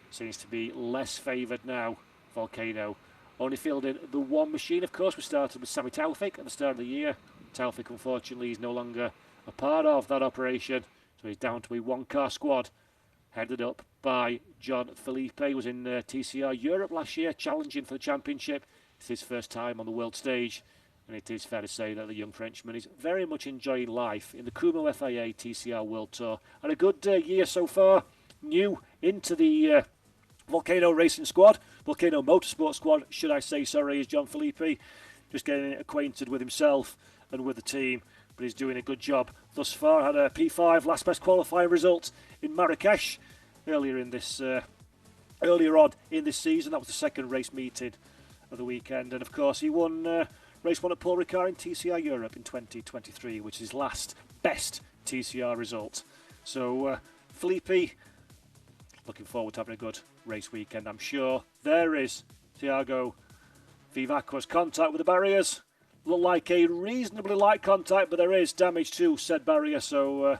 Seems to be less favoured now. Volcano only fielding the one machine, of course. We started with Sami Taufik at the start of the year. Taufik, unfortunately, is no longer a part of that operation, so he's down to a one-car squad, headed up by John Filippi. He was in TCR Europe last year, challenging for the championship. It's his first time on the world stage, and it is fair to say that the young Frenchman is very much enjoying life in the Kumho FIA TCR World Tour. And a good year so far, new into the Volcano Racing squad, Volcano Motorsport squad, should I say, sorry, is John Filippi. Just getting acquainted with himself and with the team, but he's doing a good job thus far. Had a P5 last best qualifying result in Marrakesh earlier on in this season. That was the second race meeting of the weekend, and of course he won race 1 at Paul Ricard in TCR Europe in 2023, which is his last best TCR result. So Filippi, looking forward to having a good race weekend, I'm sure. There is Thiago Vivacqua's contact with the barriers. Look like a reasonably light contact, but there is damage to said barrier, so I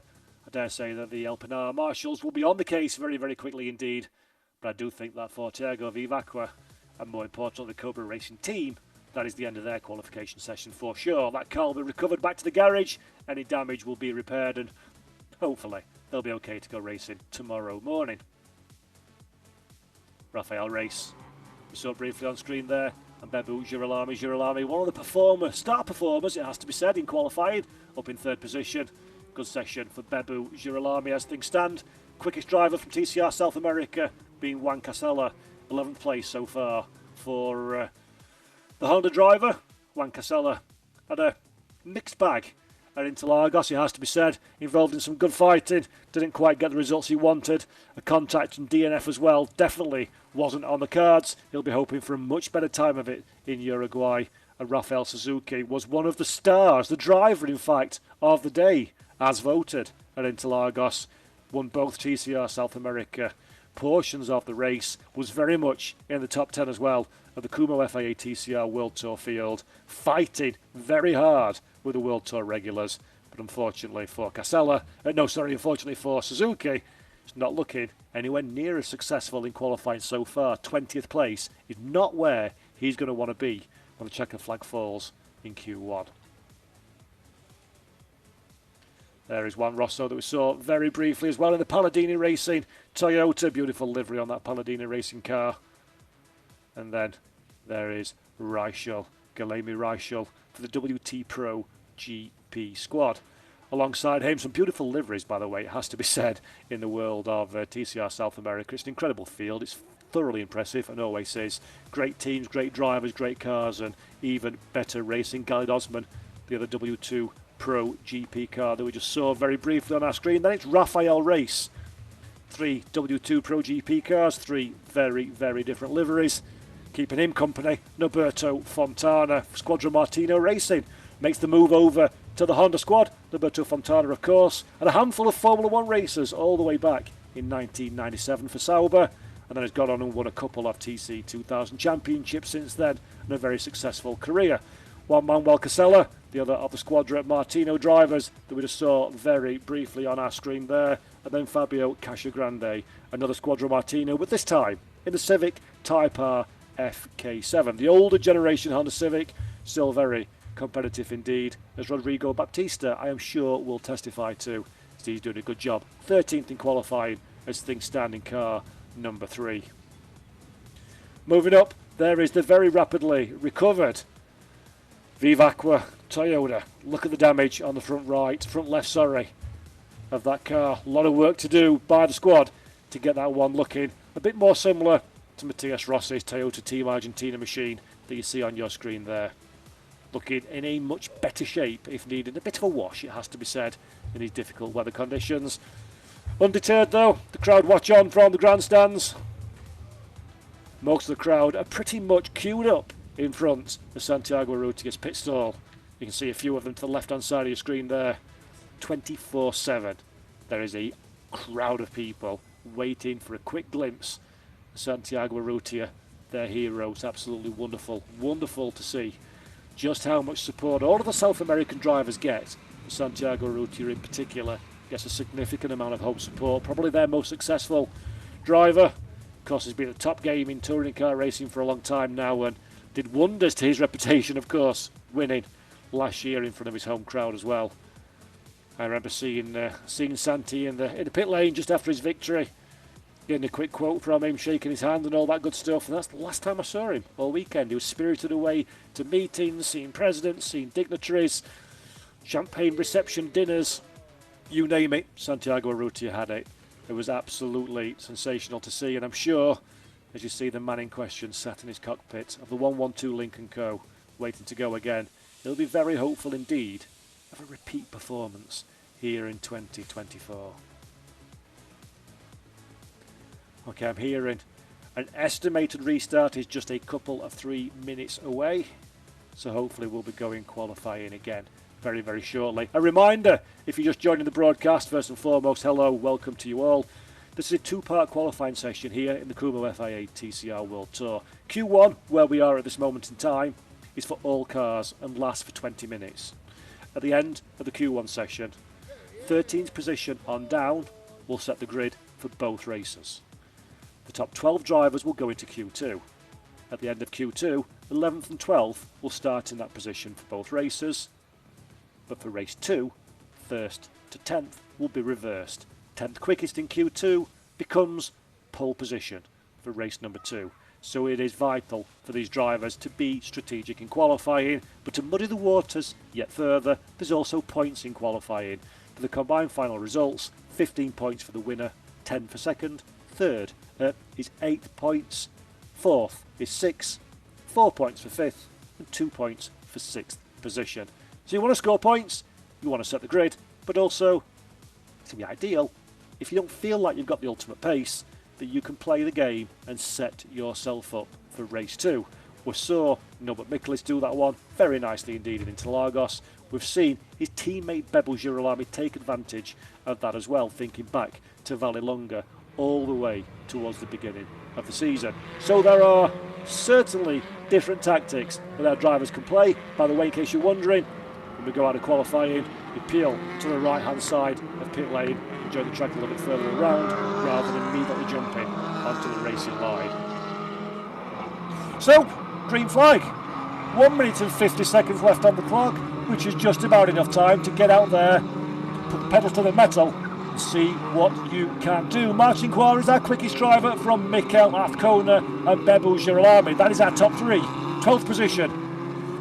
dare say that the Pinar marshals will be on the case very, very quickly indeed. But I do think that for Thiago Vivacqua, and more importantly the Cobra Racing team, that is the end of their qualification session for sure. That car will be recovered back to the garage, any damage will be repaired, and hopefully they'll be okay to go racing tomorrow morning. Rafael Race, we saw briefly on screen there, and Bebu Girolami, one of the star performers, it has to be said, in qualifying, up in 3rd position. Good session for Bebu Girolami as things stand. Quickest driver from TCR South America being Juan Casella, 11th place so far for the Honda driver. Juan Casella had a mixed bag at Interlagos, it has to be said, involved in some good fighting, didn't quite get the results he wanted. A contact and DNF as well definitely wasn't on the cards. He'll be hoping for a much better time of it in Uruguay. And Rafael Suzuki was one of the stars, the driver in fact, of the day, as voted at Interlagos. Won both TCR South America portions of the race, was very much in the top 10 as well of the Kumho FIA TCR World Tour field, fighting very hard with the World Tour regulars. But unfortunately for unfortunately for Suzuki, it's not looking anywhere near as successful in qualifying so far. 20th place is not where he's going to want to be when the checkered flag falls in Q1. There is Juan Rosso that we saw very briefly as well in the Palladini Racing Toyota. Beautiful livery on that Palladini Racing car. And then there is Reichel, Guilherme Reichel for the WT Pro GP squad. Alongside him, some beautiful liveries, by the way, it has to be said, in the world of TCR South America. It's an incredible field. It's thoroughly impressive and always is. Great teams, great drivers, great cars, and even better racing. Galid Osman, the other W2 Pro GP car that we just saw very briefly on our screen. Then it's Rafael Race. 3 W2 Pro GP cars, 3 very, very different liveries. Keeping him company, Norberto Fontana, Squadra Martino Racing, makes the move over to the Honda squad. Norberto Fontana, of course, and a handful of Formula 1 racers all the way back in 1997 for Sauber, and then has gone on and won a couple of TC 2000 championships since then, and a very successful career. Juan Manuel Casella, the other of the Squadra Martino drivers that we just saw very briefly on our screen there, and then Fabio Casagrande, another Squadra Martino, but this time in the Civic Type R FK7. The older generation Honda Civic, still very competitive indeed, as Rodrigo Baptista, I am sure, will testify to. He's doing a good job. 13th in qualifying as things stand in car number 3. Moving up there is the very rapidly recovered Vivaqua Toyota. Look at the damage on the front left, sorry, of that car. A lot of work to do by the squad to get that one looking a bit more similar to Matthias Rossi's Toyota Team Argentina machine that you see on your screen there. Looking in a much better shape if needed. A bit of a wash, it has to be said, in these difficult weather conditions. Undeterred though, the crowd watch on from the grandstands. Most of the crowd are pretty much queued up in front of Santiago Urrutia's pit stall. You can see a few of them to the left hand side of your screen there. 24/7. There is a crowd of people waiting for a quick glimpse of Santiago Urrutia, their hero. It's absolutely wonderful. Wonderful to see just how much support all of the South American drivers get. Santiago Urrutia in particular gets a significant amount of home support. Probably their most successful driver. Of course, he's been at top game in touring car racing for a long time now and did wonders to his reputation, of course, winning last year in front of his home crowd as well. I remember seeing Santi in the pit lane just after his victory, getting a quick quote from him, shaking his hand and all that good stuff, and that's the last time I saw him all weekend. He was spirited away to meetings, seeing presidents, seeing dignitaries, champagne reception dinners, you name it. Santiago Urrutia had it. It was absolutely sensational to see, and I'm sure, as you see the man in question sat in his cockpit of the 112 Lincoln Co, waiting to go again, he'll be very hopeful indeed of a repeat performance here in 2024. Okay, I'm hearing an estimated restart is just a couple of 3 minutes away, so hopefully we'll be going qualifying again very, very shortly. A reminder, if you're just joining the broadcast, first and foremost, hello, welcome to you all. This is a two-part qualifying session here in the Kumho FIA TCR World Tour. Q1, where we are at this moment in time, is for all cars and lasts for 20 minutes. At the end of the Q1 session, 13th position on down will set the grid for both races. The top 12 drivers will go into Q2. At the end of Q2, 11th and 12th will start in that position for both races, but for race 2, 1st to 10th will be reversed. 10th quickest in Q2 becomes pole position for race number 2. So it is vital for these drivers to be strategic in qualifying, but to muddy the waters yet further, there's also points in qualifying. For the combined final results, 15 points for the winner, 10 for second, third is 8 points, fourth is 6, 4 points for fifth, and 2 points for sixth position. So you want to score points, you want to set the grid, but also, to be ideal, if you don't feel like you've got the ultimate pace, that you can play the game and set yourself up for race 2. We saw Norbert Michelis do that one very nicely indeed in Interlagos. We've seen his teammate Bebel Girolami take advantage of that as well, thinking back to Vallelonga all the way towards the beginning of the season. So there are certainly different tactics that our drivers can play. By the way, in case you're wondering, when we go out of qualifying, we peel to the right hand side of pit lane, enjoy the track a little bit further around rather than immediately jumping onto the racing line. So, green flag. 1 minute and 50 seconds left on the clock, which is just about enough time to get out there, put the pedal to the metal and see what you can do. Martin Quar is our quickest driver from Mikel Azcona and Bebel Girolami. That is our top 3. 12th position.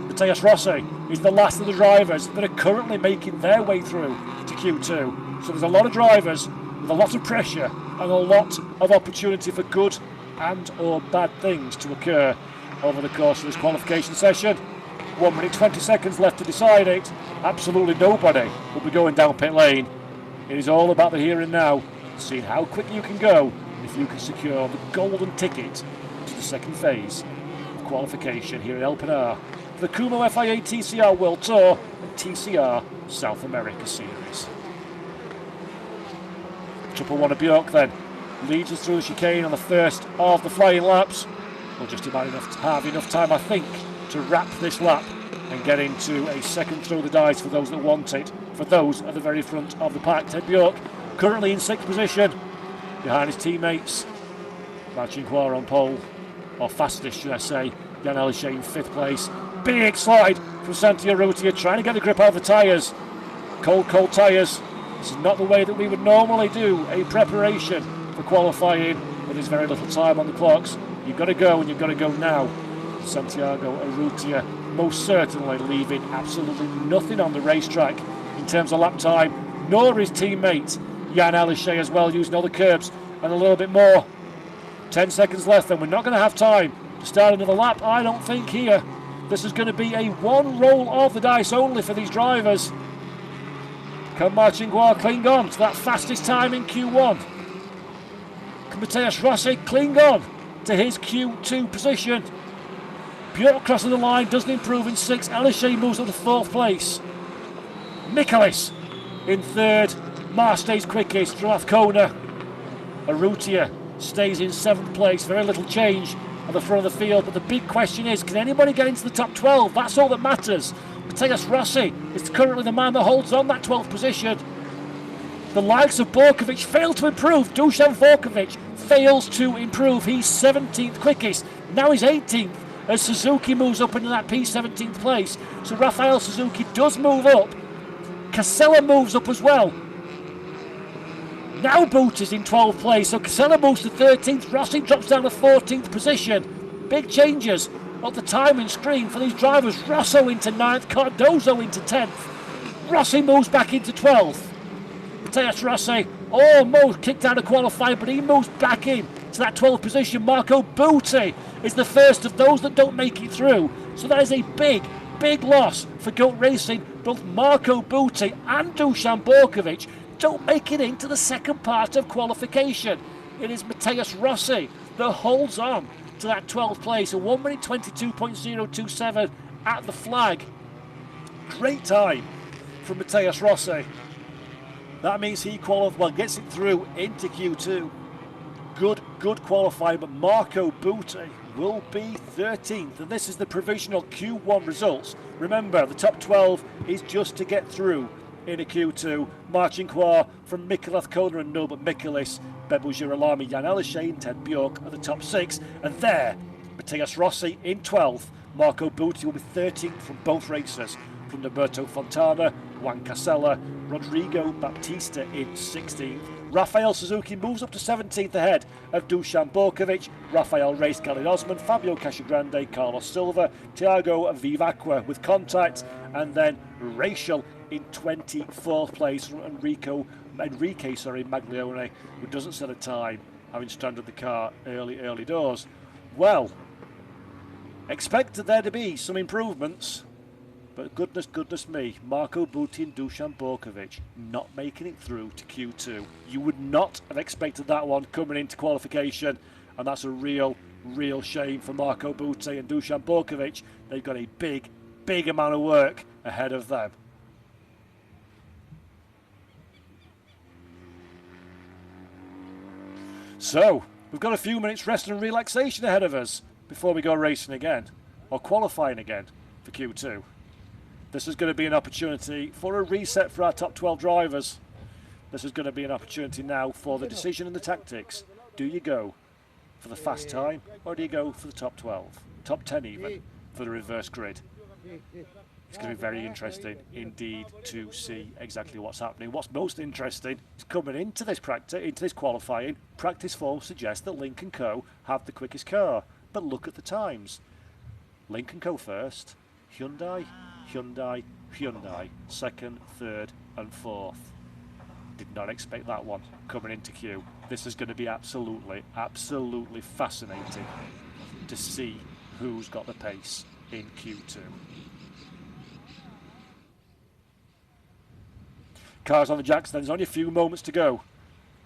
Matthias Rossi is the last of the drivers that are currently making their way through to Q2. So there's a lot of drivers with a lot of pressure and a lot of opportunity for good and or bad things to occur over the course of this qualification session. 1 minute 20 seconds left to decide it. Absolutely nobody will be going down pit lane. It is all about the here and now, seeing how quick you can go and if you can secure the golden ticket to the second phase of qualification here in El Pinar for the Kumho FIA TCR World Tour and TCR South America Series. Triple one of Bjork then leads us through the chicane on the first of the flying laps. We'll just about have enough time, I think, to wrap this lap and get into a second throw of the dice for those that want it. For those at the very front of the pack, Ted Bjork currently in 6th position behind his teammates. Martin Quar on pole, or fastest should I say. Jan Elisha in 5th place. Big slide from Santiago Urrutia, trying to get the grip out of the tyres. Cold tyres. This is not the way that we would normally do a preparation for qualifying, but there's very little time on the clocks. You've got to go, and you've got to go now Santiago Urrutia most certainly leaving absolutely nothing on the racetrack in terms of lap time, nor his teammate Jan Aleshe as well, using all the curbs and a little bit more. 10 seconds left, and we're not going to have time to start another lap, I don't think, here. This is going to be a one roll of the dice only for these drivers. Can Marcin cling on to that fastest time in Q1? Can Matheus Rossi cling on to his Q2 position? Björk crossing the line, doesn't improve in 6th. Aleshe moves up to 4th place. Michaelis in 3rd. Mar stays quickest. Rathkona. Urrutia stays in 7th place. Very little change at the front of the field, but the big question is, can anybody get into the top 12? That's all that matters. Matheus Rossi is currently the man that holds on that 12th position. The likes of Borkovic fail to improve. Dusan Borkovic fails to improve. He's 17th quickest. Now he's 18th as Suzuki moves up into that P17th place. So Rafael Suzuki does move up. Casella moves up as well. Now Boot is in 12th place, so Casella moves to 13th. Rossi drops down to 14th position. Big changes on the timing screen for these drivers. Rosso into 9th, Cardozo into 10th. Rossi moves back into 12th. Matheus Rossi almost kicked out of qualifying, but he moves back in to that 12th position. Marco Butti is the first of those that don't make it through. So that is a big, big loss for GOAT Racing. Both Marco Butti and Dusan Borkovic don't make it into the second part of qualification. It is Matheus Rossi that holds on to that 12th place. A 1 minute 22.027 at the flag. Great time from Matheus Rossi. That means he gets it through into Q2. Good qualifying, but Marco Butti will be 13th, and this is the provisional Q1 results. Remember, the top 12 is just to get through into Q2. Marcin from Mikkel Rathkona and Norbert Michaelis, Bebo Girolami, Jan Aleshe and Ted Björk are the top 6. And there, Matheus Rossi in 12th. Marco Butti will be 13th from both races. From Roberto Fontana, Juan Casella, Rodrigo Baptista in 16th. Rafael Suzuki moves up to 17th ahead of Dusan Borkovic. Rafael Reis, Gallin Osman, Fabio Casagrande, Carlos Silva, Thiago Vivacqua with contact, and then Rachel in 24th place from Enrique Maglione, who doesn't set a time, having stranded the car early doors. Well, expected there to be some improvements, but goodness me, Marco Butti and Dusan Borkovic not making it through to Q2. You would not have expected that one coming into qualification, and that's a real shame for Marco Butti and Dusan Borkovic. They've got a big amount of work ahead of them. So, we've got a few minutes rest and relaxation ahead of us before we go racing again, or qualifying again for Q2. This is going to be an opportunity for a reset for our top 12 drivers. This is going to be an opportunity now for the decision and the tactics. Do you go for the fast time, or do you go for the top 12, top 10 even, for the reverse grid? It's going to be very interesting indeed to see exactly what's happening. What's most interesting is coming into this qualifying. Practice form suggests that Lynk & Co have the quickest car, but look at the times. Lynk & Co first, Hyundai, second, third and fourth. Did not expect that one coming into Q. This is going to be absolutely fascinating to see who's got the pace in Q2. Cars on the jacks, then there's only a few moments to go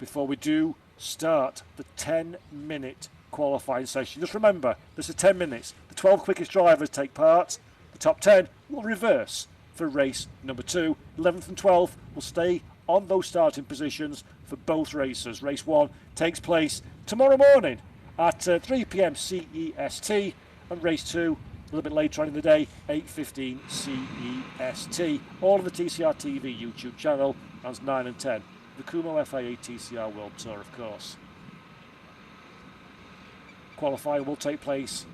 before we do start the 10-minute qualifying session. Just remember, this is 10 minutes. The 12 quickest drivers take part. The top 10 will reverse for race number 2. 11th and 12th will stay on those starting positions for both races. Race 1 takes place tomorrow morning at 3 p.m. CEST, and race 2 a little bit later on in the day, 8:15 CEST. All on the TCR TV YouTube channel, as 9 and 10. The Kumho FIA TCR World Tour, of course. Qualifying will commence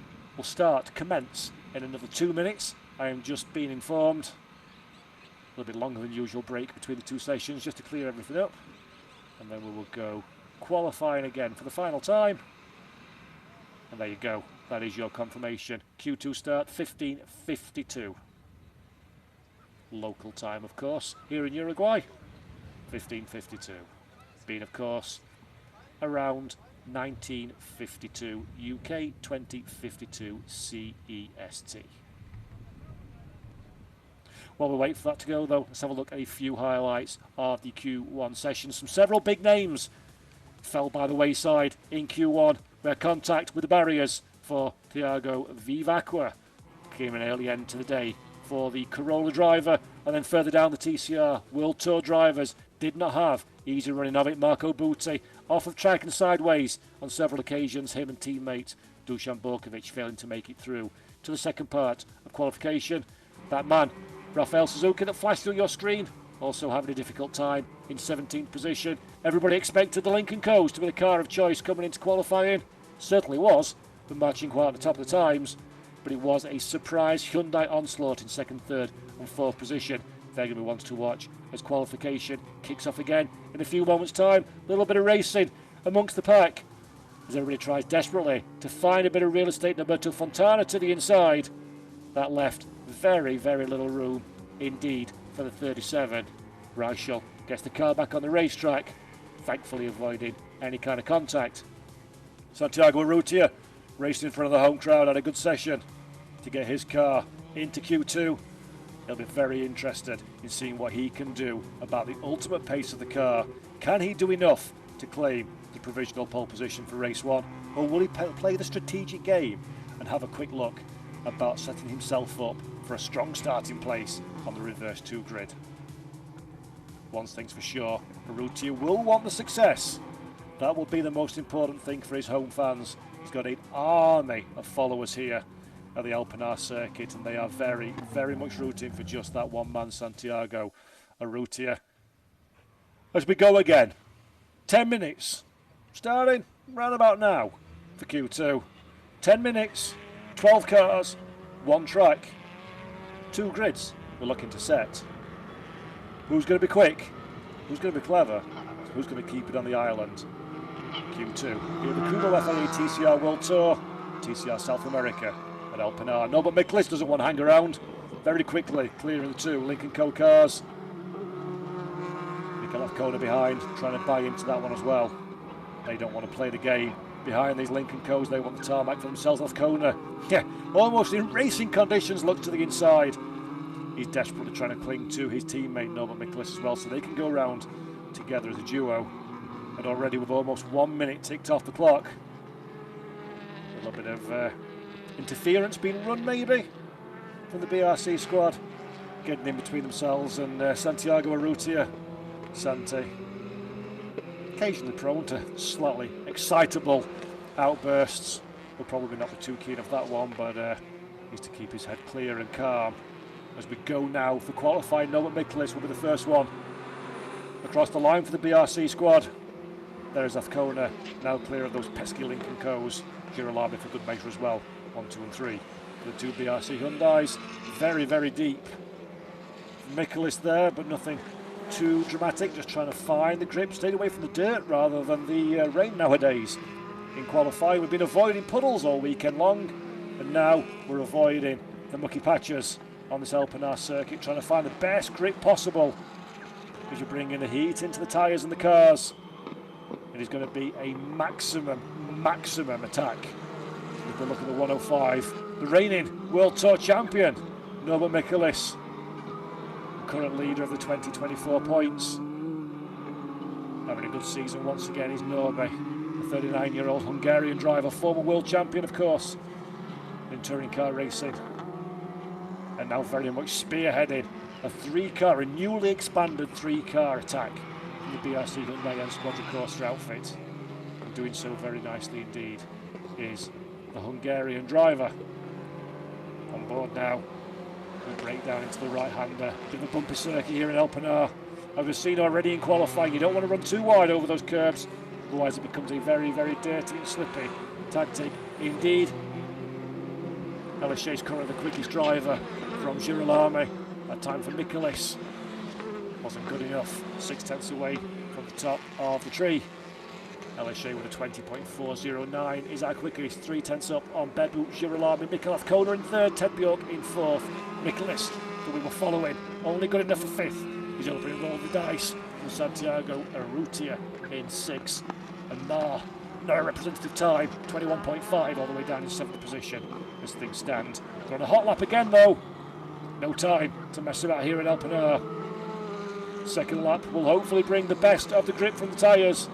in another 2 minutes. I am just being informed. A little bit longer than usual break between the two sessions just to clear everything up. And then we will go qualifying again for the final time. And there you go. that is your confirmation. Q2 start 15:52. Local time, of course, here in Uruguay, 15:52. Being, of course, around 19:52 UK, 20:52 CEST. While we wait for that to go, though, let's have a look at a few highlights of the Q1 session. Several big names fell by the wayside in Q1, where contact with the barriers for Thiago Vivacqua came an early end to the day for the Corolla driver, and then further down the TCR World Tour drivers did not have easy running of it. Marco Butti off of track and sideways on several occasions, him and teammate Dusan Borkovic failing to make it through to the second part of qualification. That man, Rafael Suzuki, that flashed through your screen, also having a difficult time in 17th position. Everybody expected the Lincoln Co's to be the car of choice coming into qualifying. Certainly was, but marching quite at the top of the times. But it was a surprise Hyundai onslaught in second, third and fourth position. They're going to be ones to watch as qualification kicks off again in a few moments' time. A little bit of racing amongst the pack as everybody tries desperately to find a bit of real estate. Roberto Fontana to the inside. That left very, very little room indeed for the 37. Reichel gets the car back on the racetrack, thankfully avoiding any kind of contact. Santiago Urrutia racing in front of the home crowd, had a good session to get his car into Q2. He'll be very interested in seeing what he can do about the ultimate pace of the car. Can he do enough to claim the provisional pole position for race 1, or will he play the strategic game and have a quick look about setting himself up for a strong starting place on the reverse 2 grid? One thing's for sure, Urrutia will want the success. That will be the most important thing for his home fans. He's got an army of followers here at the Pinar circuit, and they are very, very much rooting for just that one man, Santiago Urrutia. As we go again, 10 minutes, starting round about now for Q2. 10 minutes, 12 cars, 1 track, 2 grids we're looking to set. Who's going to be quick? Who's going to be clever? Who's going to keep it on the island? Q2. Here the Kumho FIA TCR World Tour, TCR South America at Pinar. No, but Miklis doesn't want to hang around. Very quickly clearing the 2 Lincoln Co cars. Mikel Kona behind, trying to buy into that one as well. They don't want to play the game behind these Lincoln Co's. They want the tarmac for themselves. Kona, yeah, almost in racing conditions, look to the inside. He's desperately trying to cling to his teammate Norbert Miklis as well, so they can go round together as a duo. And already with almost 1 minute ticked off the clock, a little bit of interference being run maybe from the BRC squad, getting in between themselves and Santiago Urrutia. Santi, occasionally prone to slightly excitable outbursts. Will probably not be too keen of that one, but needs to keep his head clear and calm. As we go now for qualifying, Norbert Miklis will be the first one across the line for the BRC squad. There's Kona, now clear of those pesky Lincoln Co's. Girolami for good measure as well. 1, 2 and 3 for the 2 BRC Hyundais. Very, very deep. Miklis there, but nothing too dramatic. Just trying to find the grip, staying away from the dirt rather than the rain nowadays. In qualifying, we've been avoiding puddles all weekend long, and now we're avoiding the mucky patches on this Pinar circuit, trying to find the best grip possible as you bring in the heat into the tyres and the cars. It is going to be a maximum attack. If we look at the 105, the reigning World Tour champion, Norbert Miklis, current leader of the 2024 points. Having a good season once again is Norbert, the 39-year-old Hungarian driver, former world champion, of course, in touring car racing. And now very much spearheading a newly expanded 3-car attack in the BRC Hyundai and Squadron Corsa outfit. And doing so very nicely indeed is the Hungarian driver. On board now, we break down into the right-hander. Bit of a bumpy circuit here in Pinar. As we've seen already in qualifying, you don't want to run too wide over those curbs, otherwise it becomes a very, very dirty and slippy tactic indeed. Elishay is currently the quickest driver from Girolami. That time for Miklis wasn't good enough. 6 tenths away from the top of the tree. LSA with a 20.409 is our quickest. 3/10 up on Bebu Girolami. Mikhail Kona in third, Ted Bjork in fourth. Nicholas, that we were following, only good enough for fifth. He's opening roll the dice for Santiago Urrutia in sixth. And no representative time, 21.5 all the way down in seventh position as things stand. They're on a hot lap again though. No time to mess about here at El Pinar. Second lap will hopefully bring the best of the grip from the tyres.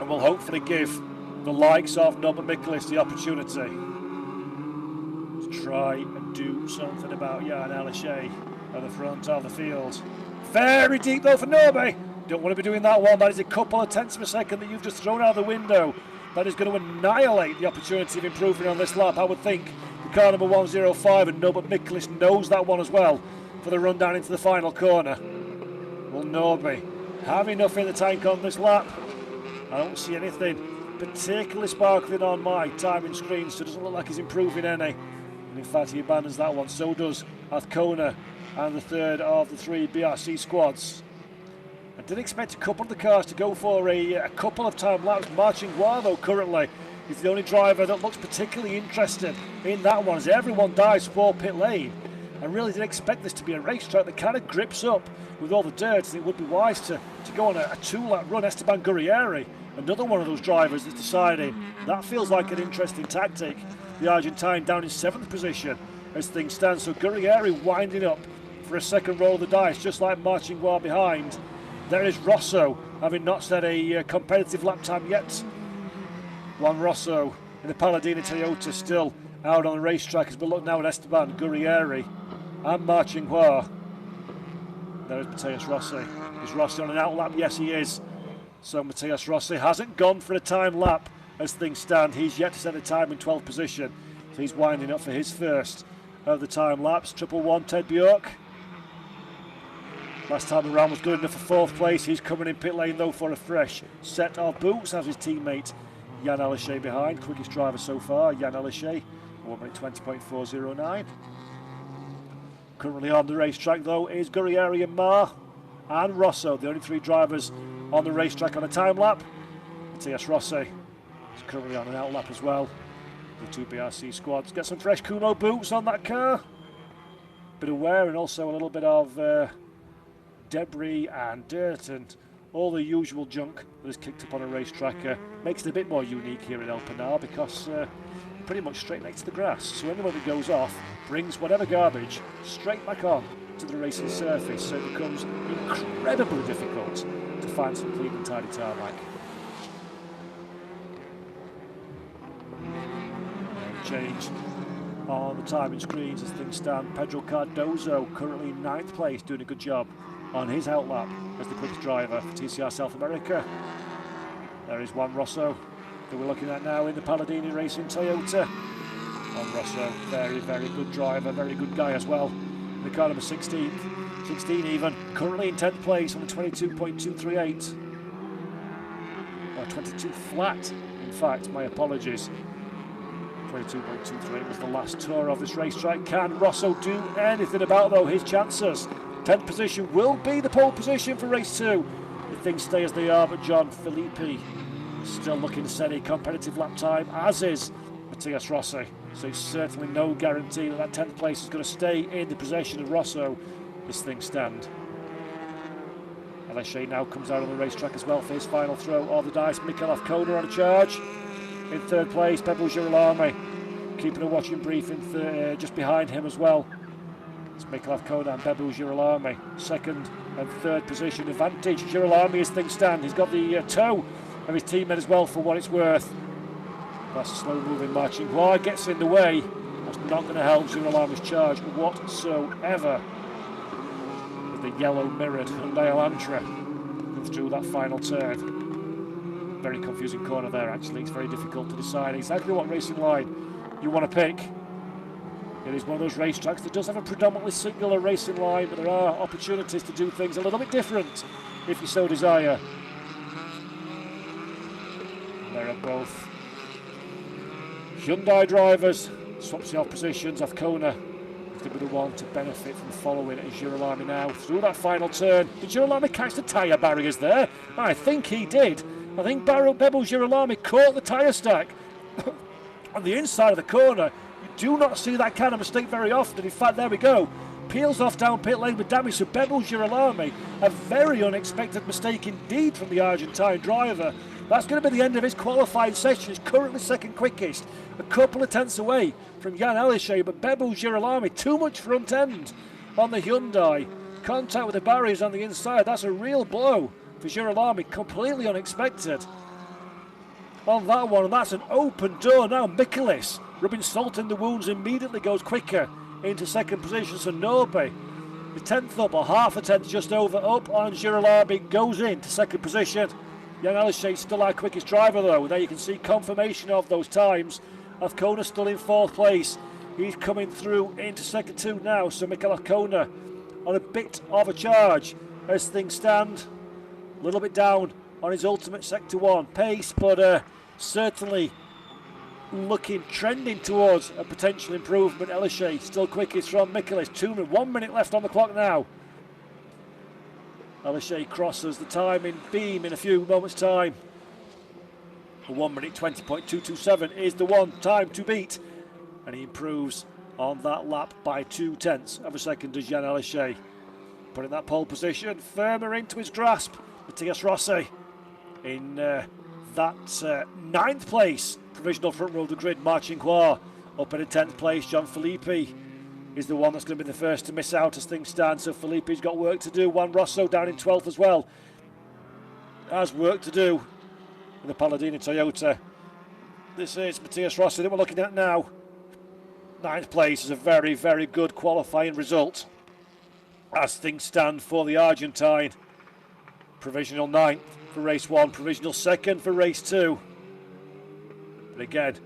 And will hopefully give the likes of Norbert Mikkelis the opportunity to try and do something about Jan Aleshe at the front of the field. Very deep though for Norby. Don't want to be doing that one. That is a couple of tenths of a second that you've just thrown out the window. That is going to annihilate the opportunity of improving on this lap. I would think the car number 105 and Norbert Mikkelis knows that one as well for the run down into the final corner. Will Norby have enough in the tank on this lap? I don't see anything particularly sparkling on my timing screen, so it doesn't look like he's improving any. And in fact, he abandons that one. So does Athkona and the third of the three BRC squads. I did expect a couple of the cars to go for a couple of time laps. Marching though currently is the only driver that looks particularly interested in that one as everyone dives for pit lane. I really did expect this to be a racetrack that kind of grips up with all the dirt, and it would be wise to go on a two-lap run. Esteban Gurrieri, another one of those drivers that's deciding that feels like an interesting tactic. The Argentine down in seventh position as things stand. So Gurrieri winding up for a second roll of the dice, just like Marching behind. There is Rosso, having not set a competitive lap time yet. Juan Rosso in the Palladini Toyota still out on the racetrack as we look now at Esteban Gurrieri and Marching. There is Matthias Rossi. Is Rossi on an out lap? Yes, he is. So Matthias Rossi hasn't gone for a time lap as things stand. He's yet to set a time in 12th position. So he's winding up for his first of the time laps. 111 Ted Bjork. Last time around was good enough for fourth place. He's coming in pit lane though for a fresh set of boots. Has his teammate Jan Aleshe behind. Quickest driver so far, Jan Aleshe. 1:20.409. Currently on the racetrack though is Gurrieri and Mar and Rosso, the only three drivers on the racetrack on a time lap. Matthias Rossi is currently on an out lap as well. The two BRC squads get some fresh Kumho boots on that car. Bit of wear and also a little bit of debris and dirt and all the usual junk that is kicked up on a racetrack. Makes it a bit more unique here at El Pinar because pretty much straight next to the grass. So anyone that goes off brings whatever garbage straight back on to the racing surface. So it becomes incredibly difficult to find some clean and tidy tarmac. Change on the timing screens as things stand. Pedro Cardozo currently in 9th place, doing a good job on his out lap as the quickest driver for TCR South America. There is Juan Rosso that we're looking at now in the Palladini Racing Toyota. Juan Rosso, very, very good driver, very good guy as well. The car number 16 even, currently in 10th place on the 22.238. 22 flat, in fact, my apologies. 22.23 was the last tour of this racetrack. Can Rosso do anything about though his chances? 10th position will be the pole position for race 2 if things stay as they are, but John Filippi still looking to set a competitive lap time, as is Matthias Rossi. So certainly no guarantee that 10th place is going to stay in the possession of Rosso as things stand. Aleshe now comes out on the racetrack as well for his final throw of the dice. Mikhail Kona on a charge. In 3rd place, Bebu Girolami keeping a watching brief in just behind him as well. It's Mikhail Kona and Bebu Girolami. 2nd and 3rd position advantage. Girolami as things stand. He's got the toe of his teammate as well for what it's worth. That's a slow moving Marching gets in the way. That's not going to help Girolami's charge whatsoever. With the yellow mirrored Hyundai Elantra through that final turn. Very confusing corner there actually. It's very difficult to decide exactly what racing line you want to pick. It is one of those racetracks that does have a predominantly singular racing line, but there are opportunities to do things a little bit different if you so desire. There are both Hyundai drivers, swaps the off positions. Athkona going to be the one to benefit from following Girolami now through that final turn. Did Girolami catch the tyre barriers there? I think he did. I think Bebo Girolami caught the tyre stack on the inside of the corner. You do not see that kind of mistake very often. In fact, there we go. Peels off down pit lane with damage to Bebo Girolami. A very unexpected mistake indeed from the Argentine driver. That's going to be the end of his qualifying session. He's currently second quickest, a couple of tenths away from Jan Elishay, but Bebo Girolami, too much front end on the Hyundai. Contact with the barriers on the inside, that's a real blow for Girolami, completely unexpected on that one, and that's an open door now. Michaelis, rubbing salt in the wounds, immediately goes quicker into second position, so Nobe, the 10th up, or half a tenth just over, up on Girolami, goes into second position. Jan Elishay still our quickest driver though. There you can see confirmation of those times. Azcona still in 4th place. He's coming through into second 2 now, so Mikel Azcona on a bit of a charge as things stand. A little bit down on his ultimate sector 1 pace, but certainly trending towards a potential improvement. Elishay still quickest from Michaelis. 1 minute left on the clock now. Elishay crosses the time in beam in a few moments' time. 1 minute 20.227 is the one time to beat, and he improves on that lap by 0.2 of a second as Jan Elishay. Putting that pole position firmer into his grasp. Matthias Rossi in that 9th place, provisional front row of the grid. Marcin Qua up in 10th place. John Filippi is the one that's going to be the first to miss out as things stand, so Filippi's got work to do. Juan Rosso down in 12th as well has work to do in the Palladino Toyota. This is Matthias Rossi that we're looking at now. 9th place is a very, very good qualifying result as things stand for the Argentine. Provisional 9th for race 1, provisional 2nd for race 2. But again,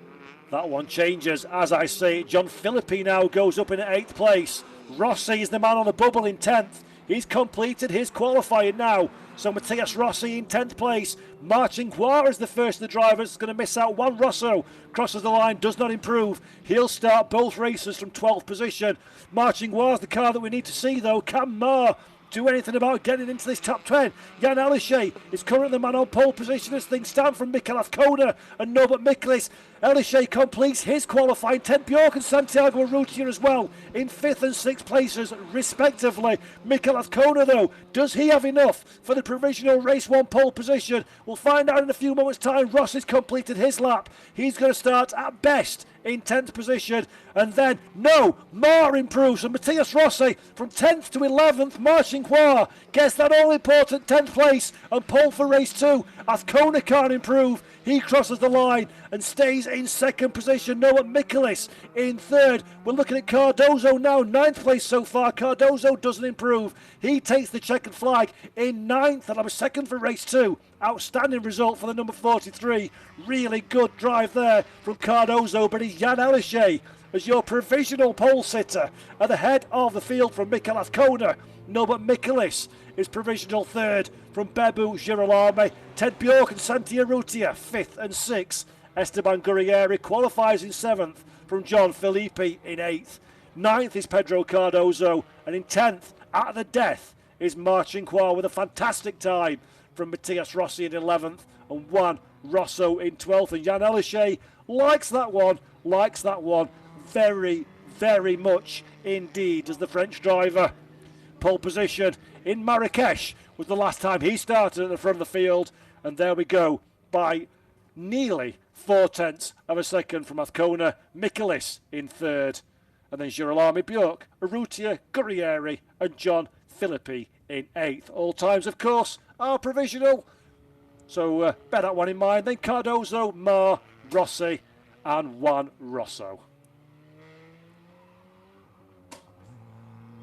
that one changes. As I say, John Filippi now goes up in 8th place. Rossi is the man on the bubble in 10th. He's completed his qualifying now. So Matthias Rossi in 10th place. Marcin Qua is the first of the drivers. Going to miss out. Juan Rosso crosses the line, does not improve. He'll start both races from 12th position. Marcin Qua is the car that we need to see though. Can Mar do anything about getting into this top 10? Jan Elishay is currently the man on pole position as things stand from Mikel Azcona and Norbert Michaelis. Elishay completes his qualifying. Ted Bjork and Santiago Urrutia as well in 5th and 6th places respectively. Mikel Azcona though, does he have enough for the provisional race 1 pole position? We'll find out in a few moments time. Ross has completed his lap. He's going to start at best in 10th position, and then no, Mar improves, and Matthias Rossi from 10th to 11th. Marcin Qua gets that all important 10th place and pole for race 2. Azcona can't improve. He crosses the line and stays in 2nd position. Noah Michaelis in 3rd. We're looking at Cardozo now, 9th place so far. Cardozo doesn't improve. He takes the checkered flag in 9th, and I'm 2nd for race 2. Outstanding result for the number 43. Really good drive there from Cardozo, but it's Jan Elishay as your provisional pole sitter at the head of the field from Mikel Azcona. Norbert Michaelis is provisional 3rd from Bebo Girolami. Ted Bjork and Santi Urrutia 5th and 6th. Esteban Gurrieri qualifies in 7th from John Filippi in 8th. 9th is Pedro Cardozo, and in 10th at the death is Marcin Qua with a fantastic time from Matthias Rossi in 11th and Juan Rosso in 12th. And Jan Elishay likes that one very, very much indeed as the French driver. Pole position in Marrakesh was the last time he started at the front of the field, and there we go by nearly 0.4 of a second from Azcona. Michaelis in 3rd, and then Girolami, Bjork, Urrutia, Gurrieri and John Filippi in 8th. All times of course are provisional, so bear that one in mind. Then Cardozo, Mar, Rossi and Juan Rosso.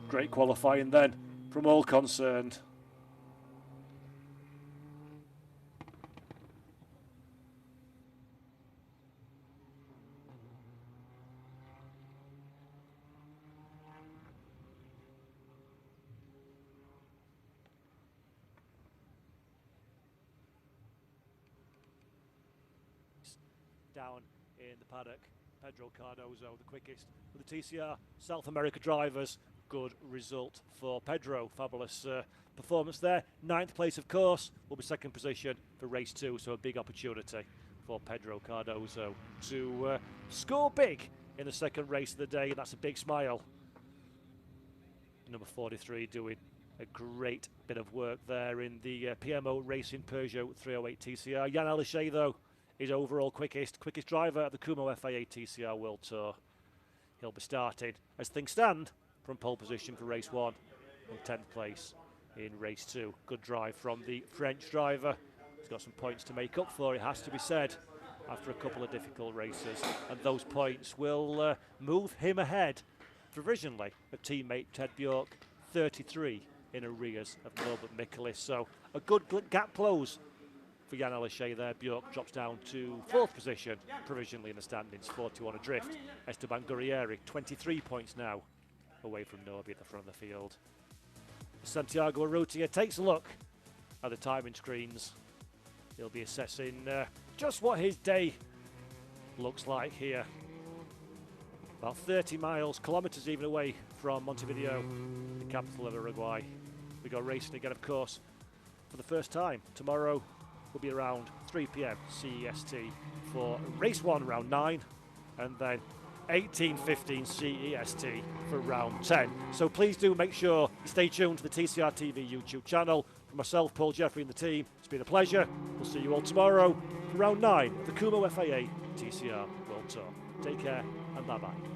Great qualifying then from all concerned. Down in the paddock Pedro Cardozo, the quickest of the TCR South America drivers. Good result for Pedro. Fabulous performance there. 9th place, of course, will be 2nd position for race 2, so a big opportunity for Pedro Cardozo to score big in the 2nd race of the day. That's a big smile. Number 43 doing a great bit of work there in the PMO Racing Peugeot 308 TCR. Jan Alichet, though, is overall quickest driver at the Kumho FIA TCR World Tour. He'll be starting, as things stand, from pole position for race 1 and 10th place in race 2. Good drive from the French driver. He's got some points to make up for, it has to be said, after a couple of difficult races, and those points will move him ahead provisionally of teammate Ted Bjork, 33 in arrears of Norbert Mikulis. So a good gap close for Jan Alichet there. Bjork drops down to 4th position provisionally in the standings, 41 adrift. Esteban Gurrieri, 23 points now away from Norby at the front of the field. Santiago Urrutia takes a look at the timing screens. He'll be assessing just what his day looks like here. About 30 kilometres even away from Montevideo, the capital of Uruguay. We go racing again, of course, for the first time. Tomorrow will be around 3 p.m. CEST for race 1, round 9, and then 18:15 CEST for round 10. So please do make sure you stay tuned to the TCR TV YouTube channel. For myself, Paul Jeffrey, and the team, it's been a pleasure. We'll see you all tomorrow for round 9 of the Kumho FIA TCR World Tour. Take care and bye-bye.